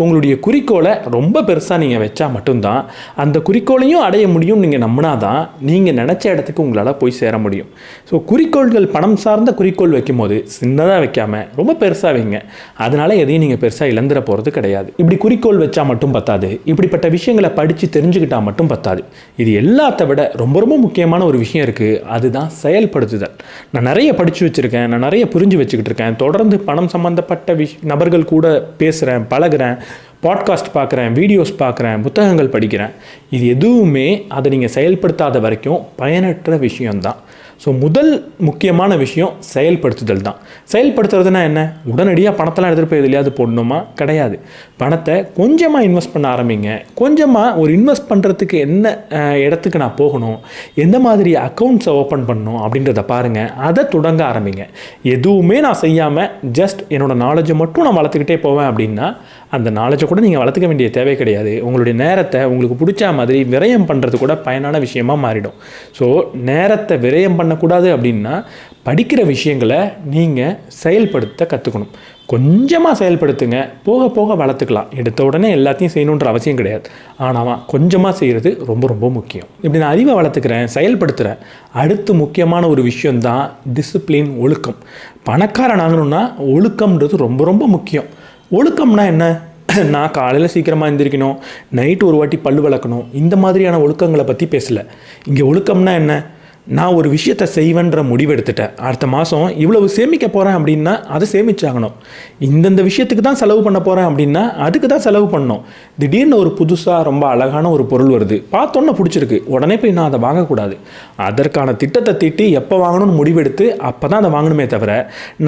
உங்களுடைய குறிக்கோளை ரொம்ப பெருசாக நீங்கள் வச்சா மட்டும்தான் அந்த குறிக்கோளையும் அடைய முடியும். நீங்கள் நம்பினாதான் நீங்கள் நினச்ச இடத்துக்கு உங்களால் போய் சேர முடியும். ஸோ குறிக்கோள்கள் பணம் சார்ந்த குறிக்கோள் வைக்கும் போது சின்னதாக வைக்காமல் ரொம்ப பெருசாக வைங்க. அதனால் எதையும் நீங்கள் பெருசாக இழந்துட போகிறது கிடையாது. இப்படி குறிக்கோள் வச்சா மட்டும் பத்தாது, இப்படிப்பட்ட விஷயங்களை படித்து தெரிஞ்சுக்கிட்டால் மட்டும் பத்தாது. இது எல்லாத்த விட ரொம்ப ரொம்ப முக்கியமான ஒரு விஷயம் இருக்குது, அதுதான் செயல்படுத்துதல். நான் நிறைய படித்து வச்சுருக்கேன், நான் நிறைய புரிஞ்சு வச்சுக்கிட்டு இருக்கேன், தொடர்ந்து பணம் சம்மந்தப்பட்ட நபர்கள் கூட பேசுகிறேன், பழகிறேன், பாட்காஸ்ட் பார்க்குறேன், வீடியோஸ் பார்க்குறேன், புத்தகங்கள் படிக்கிறேன். இது எதுவுமே அதை நீங்கள் செயல்படுத்தாத வரைக்கும் பயனற்ற விஷயம்தான். ஸோ முதல் முக்கியமான விஷயம் செயல்படுத்துதல் தான். செயல்படுத்துறதுனா என்ன? உடனடியாக பணத்தெல்லாம் எடுத்துகிட்டு போய் எதுலையாவது போடணுமா? கிடையாது. பணத்தை கொஞ்சமாக இன்வெஸ்ட் பண்ண ஆரம்பிங்க. கொஞ்சமாக ஒரு இன்வெஸ்ட் பண்ணுறதுக்கு என்ன இடத்துக்கு நான் போகணும், எந்த மாதிரி அக்கௌண்ட்ஸை ஓப்பன் பண்ணணும் அப்படின்றத பாருங்கள், அதை தொடங்க ஆரம்பிங்க. எதுவுமே நான் செய்யாமல் ஜஸ்ட் என்னோடய நாலேஜை மட்டும் நான் வளர்த்துக்கிட்டே போவேன் அப்படின்னா அந்த நாலேஜை கூட நீங்கள் வளர்த்துக்க வேண்டிய தேவை கிடையாது. உங்களுடைய நேரத்தை உங்களுக்கு பிடிச்ச மாதிரி விரயம் பண்ணுறது கூட பயனான விஷயமாக மாறிடும். ஸோ நேரத்தை விரயம் பண்ணக்கூடாது அப்படின்னா படிக்கிற விஷயங்களை நீங்கள் செயல்படுத்த கற்றுக்கணும். கொஞ்சமாக செயல்படுத்துங்க, போக போக வளர்த்துக்கலாம். எடுத்த உடனே எல்லாத்தையும் செய்யணுன்ற அவசியம் கிடையாது. ஆனால் கொஞ்சமாக செய்கிறது ரொம்ப ரொம்ப முக்கியம். இப்படி நான் அறிவை வளர்த்துக்கிறேன், செயல்படுத்துகிறேன். அடுத்து முக்கியமான ஒரு விஷயந்தான் டிசிப்ளின், ஒழுக்கம். பணக்காரன் ஆகணும்னா ஒழுக்கம்ன்றது ரொம்ப ரொம்ப முக்கியம். ஒழுக்கம்னா என்ன? நான் காலையில் சீக்கிரமாக எழுந்திரிக்கணும், நைட்டு ஒரு வாட்டி பல்லு விளக்கணும், இந்த மாதிரியான ஒழுக்கங்களை பற்றி பேசலை. இங்கே ஒழுக்கம்னா என்ன? நான் ஒரு விஷயத்தை செய்வேன்ற முடிவு எடுத்துட்டேன், அடுத்த மாதம் இவ்வளவு சேமிக்க போகிறேன் அப்படின்னா அதை சேமிச்சாகணும். இந்தந்த விஷயத்துக்கு தான் செலவு பண்ண போகிறேன் அப்படின்னா அதுக்கு தான் செலவு பண்ணணும். திடீர்னு ஒரு புதுசாக ரொம்ப அழகான ஒரு பொருள் வருது, பார்த்தோன்னே பிடிச்சிருக்கு, உடனே போய் நான் அதை வாங்கக்கூடாது. அதற்கான திட்டத்தை தீட்டி எப்போ வாங்கணும்னு முடிவெடுத்து அப்போ தான் அதை வாங்கணுமே தவிர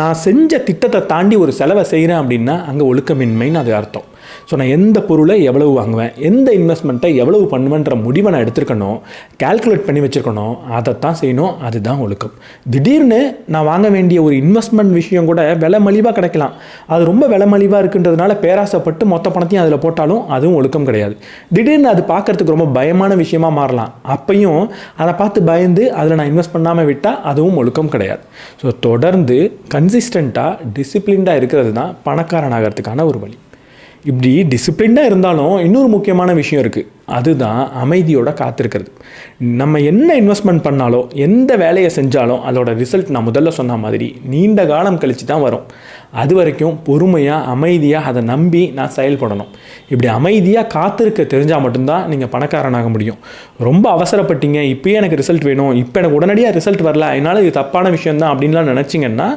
நான் செஞ்ச திட்டத்தை தாண்டி ஒரு செலவை செய்கிறேன் அப்படின்னா அங்கே ஒழுக்கமின்மைன்னு அது அர்த்தம். ஸோ நான் எந்த பொருளை எவ்வளவு வாங்குவேன், எந்த இன்வெஸ்ட்மெண்ட்டை எவ்வளவு பண்ணுவேன்ற முடிவை நான் எடுத்துருக்கணும், கால்குலேட் பண்ணி வச்சுருக்கணும், அதைத்தான் செய்யணும். அதுதான் ஒழுக்கம். திடீர்னு நான் வாங்க வேண்டிய ஒரு இன்வெஸ்ட்மெண்ட் விஷயம் கூட விலை மலிவாக கிடைக்கலாம், அது ரொம்ப விலை மலிவாக இருக்குன்றதுனால பேராசைப்பட்டு மொத்த பணத்தையும் அதில் போட்டாலும் அதுவும் ஒழுக்கம் கிடையாது. திடீர்னு அது பார்க்குறதுக்கு ரொம்ப பயமான விஷயமாக மாறலாம், அப்பையும் அதை பார்த்து பயந்து அதில் நான் இன்வெஸ்ட் பண்ணாமல் விட்டால் அதுவும் ஒழுக்கம் கிடையாது. ஸோ தொடர்ந்து கன்சிஸ்டண்ட்டாக டிசிப்ளின்டாக இருக்கிறது தான் பணக்காரன் ஆகிறதுக்கான ஒரு வழி. இப்படி டிசிப்ளின்டாக இருந்தாலும் இன்னொரு முக்கியமான விஷயம் இருக்குது, அதுதான் அமைதியோட காத்திருக்கிறது. நம்ம என்ன இன்வெஸ்ட்மெண்ட் பண்ணாலும் எந்த வேலையை செஞ்சாலும் அதோட ரிசல்ட் நான் முதல்ல சொன்ன மாதிரி நீண்ட காலம் கழித்து தான் வரும். அது வரைக்கும் பொறுமையாக அமைதியாக அதை நம்பி நான் செயல்படணும். இப்படி அமைதியாக காத்திருக்க தெரிஞ்சால் மட்டும்தான் நீங்கள் பணக்காரனாக முடியும். ரொம்ப அவசரப்பட்டீங்க, இப்போயே எனக்கு ரிசல்ட் வேணும், இப்போ எனக்கு உடனடியாக ரிசல்ட் வரல, அதனால் இது தப்பான விஷயந்தான் அப்படின்லாம் நினச்சிங்கன்னா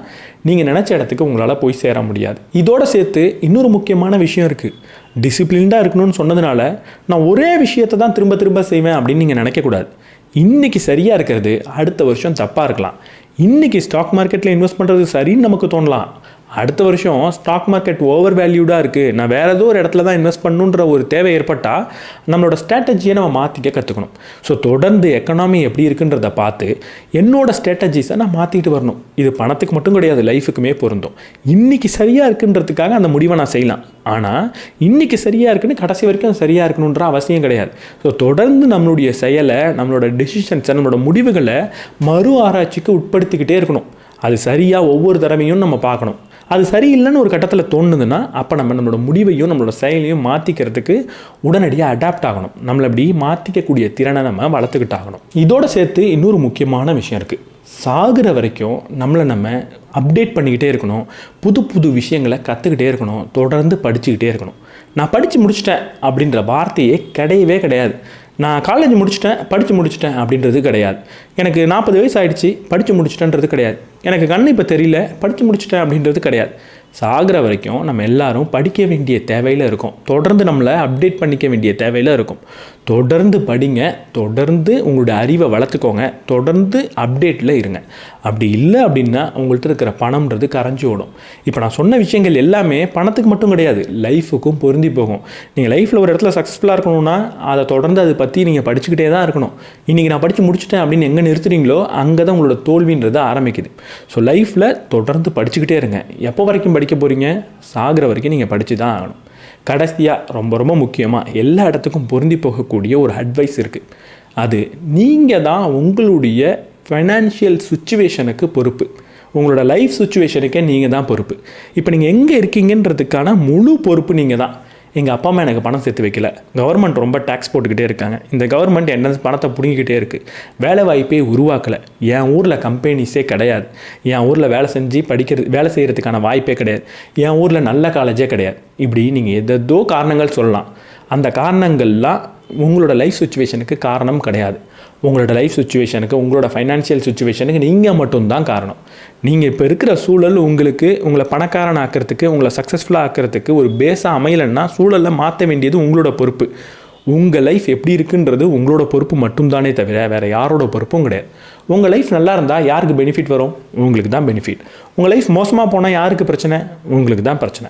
நீங்கள் நினச்ச இடத்துக்கு உங்களால் போய் சேர முடியாது. இதோடு சேர்த்து இன்னொரு முக்கியமான விஷயம் இருக்குது. டிசிப்ளின்டாக இருக்கணும்னு சொன்னதுனால நான் ஒரே விஷயத்தை தான் திரும்ப திரும்ப செய்வேன் அப்படின்னு நீங்கள் நினைக்கக்கூடாது. இன்றைக்கி சரியாக இருக்கிறது அடுத்த வருஷம் தப்பாக இருக்கலாம். இன்றைக்கி ஸ்டாக் மார்க்கெட்டில் இன்வெஸ்ட் பண்ணுறது சரின்னு நமக்கு தோணலாம், அடுத்த வருஷம் ஸ்டாக் மார்க்கெட் ஓவர் வேல்யூடாக இருக்குது, நான் வேறு ஏதோ ஒரு இடத்துல தான் இன்வெஸ்ட் பண்ணுன்ற ஒரு தேவை ஏற்பட்டால் நம்மளோட ஸ்ட்ராட்டஜியை நம்ம மாற்றிக்க கற்றுக்கணும். ஸோ தொடர்ந்து எக்கனாமி எப்படி இருக்குன்றதை பார்த்து என்னோடய ஸ்ட்ராட்டஜிஸை நான் மாற்றிக்கிட்டு வரணும். இது பணத்துக்கு மட்டும் கிடையாது, லைஃபுக்குமே பொருந்தும். இன்றைக்கி சரியாக இருக்குன்றதுக்காக அந்த முடிவை நான் செய்யலாம், ஆனால் இன்றைக்கி சரியாக இருக்குன்னு கடைசி வரைக்கும் அது சரியாக இருக்கணுன்ற அவசியம் கிடையாது. ஸோ தொடர்ந்து நம்மளுடைய செயலை, நம்மளோட டெசிஷன்ஸை, நம்மளோட முடிவுகளை மறு ஆராய்ச்சிக்கு உட்படுத்திக்கிட்டே இருக்கணும். அது சரியாக ஒவ்வொரு தடவையும் நம்ம பார்க்கணும். அது சரியில்லைன்னு ஒரு கட்டத்தில் தோணுதுன்னா அப்போ நம்மளோட முடிவையும் நம்மளோட செயலையும் மாற்றிக்கிறதுக்கு உடனடியாக அடாப்ட் ஆகணும். நம்மளை அப்படி மாற்றிக்கக்கூடிய திறனை நம்ம வளர்த்துக்கிட்டு ஆகணும். இதோடு சேர்த்து இன்னொரு முக்கியமான விஷயம் இருக்குது. சாகிற வரைக்கும் நம்ம அப்டேட் பண்ணிக்கிட்டே இருக்கணும். புது புது விஷயங்களை கற்றுக்கிட்டே இருக்கணும். தொடர்ந்து படிச்சுக்கிட்டே இருக்கணும். நான் படித்து முடிச்சிட்டேன் அப்படின்ற வார்த்தையே கிடையவே கிடையாது. நான் காலேஜ் படித்து முடிச்சிட்டேன் அப்படின்றது கிடையாது. எனக்கு 40 வயசு ஆகிடுச்சு, படித்து முடிச்சிட்டேன்றது கிடையாது. எனக்கு கண் இப்போ தெரியல, படித்து முடிச்சிட்டேன் அப்படின்றது கிடையாது. சாகிற வரைக்கும் நம்ம எல்லாரும் படிக்க வேண்டிய தேவையில் இருக்கும். தொடர்ந்து நம்மளை அப்டேட் பண்ணிக்க வேண்டிய தேவையில் இருக்கும். தொடர்ந்து படிங்க, தொடர்ந்து உங்களுடைய அறிவை வளர்த்துக்கோங்க, தொடர்ந்து அப்டேட்டில் இருங்க. அப்படி இல்லை அப்படின்னா உங்கள்கிட்ட இருக்கிற பணம்ன்றது கரைஞ்சி ஓடும். இப்போ நான் சொன்ன விஷயங்கள் எல்லாமே பணத்துக்கு மட்டும் கிடையாது, லைஃபுக்கும் பொருந்தி போகும். நீங்கள் லைஃப்பில் ஒரு இடத்துல சக்ஸஸ்ஃபுல்லாக இருக்கணும்னா அதை தொடர்ந்து அதை பற்றி நீங்கள் படிச்சுக்கிட்டே தான் இருக்கணும். இன்றைக்கி நான் படித்து முடிச்சிட்டேன் அப்படின்னு எங்கே நிறுத்துறீங்களோ அங்கே தான் உங்களோட தோல்வின்றது ஆரம்பிக்குது. ஸோ லைஃப்பில் தொடர்ந்து படிச்சுக்கிட்டே இருங்க. எப்போ வரைக்கும் படிக்க போகிறீங்க? சாகிற வரைக்கும் நீங்கள் படித்து தான் ஆகணும். கடைசியாக ரொம்ப ரொம்ப முக்கியமாக எல்லா இடத்துக்கும் பொருந்தி போகக்கூடிய ஒரு அட்வைஸ் இருக்குது. அது நீங்கள் தான் உங்களுடைய ஃபைனான்ஷியல் சுச்சுவேஷனுக்கு பொறுப்பு. உங்களோட லைஃப் சுச்சுவேஷனுக்கே நீங்கள் தான் பொறுப்பு. இப்போ நீங்கள் எங்கே இருக்கீங்கன்றதுக்கான முழு பொறுப்பு நீங்கள் தான். எங்கள் அப்பா அம்மா எனக்கு பணம் சேர்த்து வைக்கல, கவர்மெண்ட் ரொம்ப டேக்ஸ் போட்டுக்கிட்டே இருக்காங்க, இந்த கவர்மெண்ட் என்ன பணத்தை பிடிங்கிக்கிட்டே இருக்குது, வேலை வாய்ப்பே உருவாக்கலை, என் ஊரில் கம்பெனிஸே கிடையாது, என் ஊரில் வேலை செய்கிறதுக்கான வாய்ப்பே கிடையாது, என் ஊரில் நல்ல காலேஜே கிடையாது. இப்படி நீங்கள் எதோ காரணங்கள் சொல்லலாம். அந்த காரணங்கள்லாம் உங்களோட லைஃப் சுச்சுவேஷனுக்கு காரணம் கிடையாது. உங்களோட லைஃப் சுச்சுவேஷனுக்கு, உங்களோட ஃபைனான்ஷியல் சுச்சுவேஷனுக்கு நீங்கள் மட்டும்தான் காரணம். நீங்கள் இப்போ இருக்கிற சூழல் உங்களை பணக்காரன் ஆக்கிறதுக்கு, உங்களை சக்ஸஸ்ஃபுல்லாக ஆக்கிறதுக்கு ஒரு பேஸாக அமையலைன்னா சூழலில் மாற்ற வேண்டியது உங்களோட பொறுப்பு. உங்கள் லைஃப் எப்படி இருக்குன்றது உங்களோட பொறுப்பு மட்டும்தானே தவிர வேறு யாரோட பொறுப்பும் கிடையாது. உங்கள் லைஃப் நல்லா இருந்தால் யாருக்கு பெனிஃபிட் வரும்? உங்களுக்கு தான் பெனிஃபிட். உங்கள் லைஃப் மோசமாக போனால் யாருக்கு பிரச்சனை? உங்களுக்கு தான் பிரச்சனை.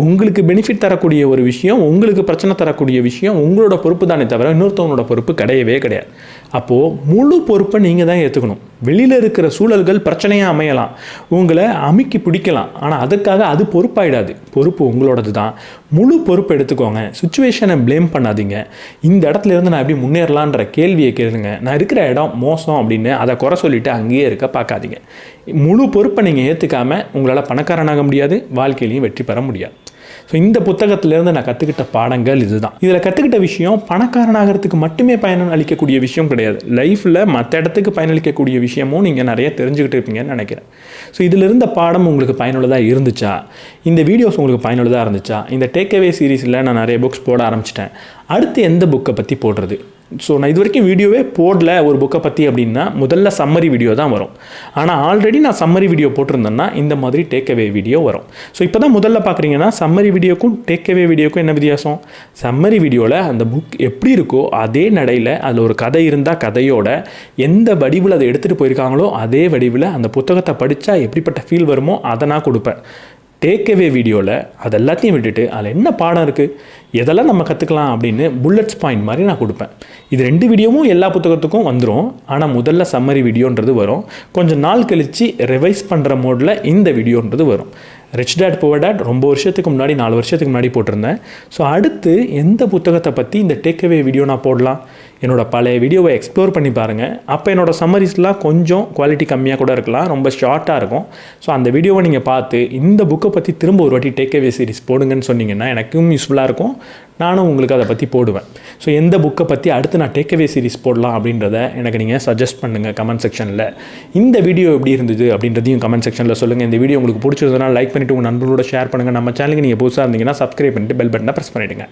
உங்களுக்கு பெனிஃபிட் தரக்கூடிய ஒரு விஷயம், உங்களுக்கு பிரச்சனை தரக்கூடிய விஷயம் உங்களோட பொறுப்பு தானே தவிர இன்னொருத்தவங்களோட பொறுப்பு கிடையவே கிடையாது. அப்போது முழு பொறுப்பை நீங்கள் தான் ஏற்றுக்கணும். வெளியில் இருக்கிற சூழல்கள் பிரச்சனையாக அமையலாம், உங்களை அமுக்கி பிடிக்கலாம், ஆனால் அதுக்காக அது பொறுப்பாயிடாது. பொறுப்பு உங்களோடது தான். முழு பொறுப்பு எடுத்துக்கோங்க. சுச்சுவேஷனை ப்ளேம் பண்ணாதீங்க. இந்த இடத்துல இருந்து நான் எப்படி முன்னேறலான்ற கேள்வியை கேளுங்க. நான் இருக்கிற இடம் மோசம் அப்படின்னு அதை குறை சொல்லிவிட்டு அங்கேயே இருக்க பார்க்காதீங்க. முழு பொறுப்பை நீங்கள் ஏற்றுக்காமல் உங்களால் பணக்காரனாக முடியாது, வாழ்க்கையிலையும் வெற்றி பெற முடியாது. ஸோ இந்த புத்தகத்திலேருந்து நான் கற்றுக்கிட்ட பாடங்கள் இதுதான். இதில் கற்றுக்கிட்ட விஷயம் பணக்காரனாகிறதுக்கு மட்டுமே பயன் அளிக்கக்கூடிய விஷயம் கிடையாது. லைஃப்பில் மற்ற இடத்துக்கு பயனளிக்கக்கூடிய விஷயமும் நீங்கள் நிறைய தெரிஞ்சுக்கிட்டு இருப்பீங்கன்னு நினைக்கிறேன். ஸோ இதில் இருந்த பாடம் உங்களுக்கு பயனுள்ளதாக இருந்துச்சா? இந்த வீடியோஸ் உங்களுக்கு பயனுள்ளதாக இருந்துச்சா? இந்த டேக்அவே சீரீஸில் நான் நிறைய புக்ஸ் போட ஆரம்பிச்சிட்டேன். அடுத்து எந்த புக்கை பற்றி போடுறது? ஸோ நான் இது வரைக்கும் வீடியோவே போடல ஒரு புக்கை பற்றி அப்படின்னா முதல்ல சம்மரி வீடியோ தான் வரும். ஆனால் ஆல்ரெடி நான் சம்மரி வீடியோ போட்டிருந்தேன்னா இந்த மாதிரி டேக்அவே வீடியோ வரும். ஸோ இப்போ தான் முதல்ல பார்க்குறீங்கன்னா சம்மரி வீடியோக்கும் டேக்அவே வீடியோக்கும் என்ன வித்தியாசம்? சம்மரி வீடியோவில் அந்த புக் எப்படி இருக்கோ அதே நடையில் அதில் ஒரு கதை இருந்தால் கதையோட எந்த வடிவில் அதை எடுத்துகிட்டு போயிருக்காங்களோ அதே வடிவில் அந்த புத்தகத்தை படித்தா எப்படிப்பட்ட ஃபீல் வருமோ அதை நான் கொடுப்பேன். டேக்அவே வீடியோவில் அது எல்லாத்தையும் விட்டுட்டு அதில் என்ன பாடம் இருக்குது, எதெல்லாம் நம்ம கற்றுக்கலாம் அப்படின்னு புல்லட்ஸ் பாயிண்ட் மாதிரி நான் கொடுப்பேன். இது 2 வீடியோவும் எல்லா புத்தகத்துக்கும் வந்துடும். ஆனால் முதல்ல சம்மரி வீடியோன்றது வரும். கொஞ்சம் நாள் கழித்து ரிவைஸ் பண்ணுற மோடில் இந்த வீடியோன்றது வரும். ரிச் டேட் புவர் டேட் ரொம்ப வருஷத்துக்கு முன்னாடி 4 வருஷத்துக்கு முன்னாடி போட்டிருந்தேன். ஸோ அடுத்து எந்த புத்தகத்தை பற்றி இந்த டேக்அவே வீடியோ நான் போடலாம்? என்னோடய பழைய வீடியோவை எக்ஸ்ப்ளோர் பண்ணி பாருங்கள். அப்போ என்னோடய சம்மரிஸ்லாம் கொஞ்சம் குவாலிட்டி கம்மியாக கூட இருக்கலாம், ரொம்ப ஷார்ட்டாக இருக்கும். ஸோ அந்த வீடியோவை நீங்கள் பார்த்து இந்த புக்கை பற்றி திரும்ப ஒரு வாட்டி டேக்அவே சீரிஸ் போடுங்கன்னு சொன்னீங்கன்னா எனக்கும் யூஸ்ஃபுல்லாக இருக்கும். நானும் உங்களுக்கு அதை பற்றி போடுவேன். ஸோ எந்த புக்கை பற்றி அடுத்து நான் டேக்அவே சீரிஸ் போடலாம் அப்படின்றத எனக்கு நீங்கள் சஜஸ்ட் பண்ணுங்கள் கமெண்ட் செக்ஷனில். இந்த வீடியோ எப்படி இருந்தது அப்படின்றதையும் கமெண்ட் செக்ஷனில் சொல்லுங்கள். இந்த வீடியோ உங்களுக்கு பிடிச்சிருந்ததுனா லைக் பண்ணிவிட்டு உங்கள் நண்பர்களோட ஷேர் பண்ணுங்கள். நம்ம சேனலுக்கு நீங்கள் புதுசாக இருந்தீங்கன்னா சப்ஸ்கிரைப் பண்ணிட்டு பெல் பட்டனை ப்ரெஸ் பண்ணிவிடுங்க.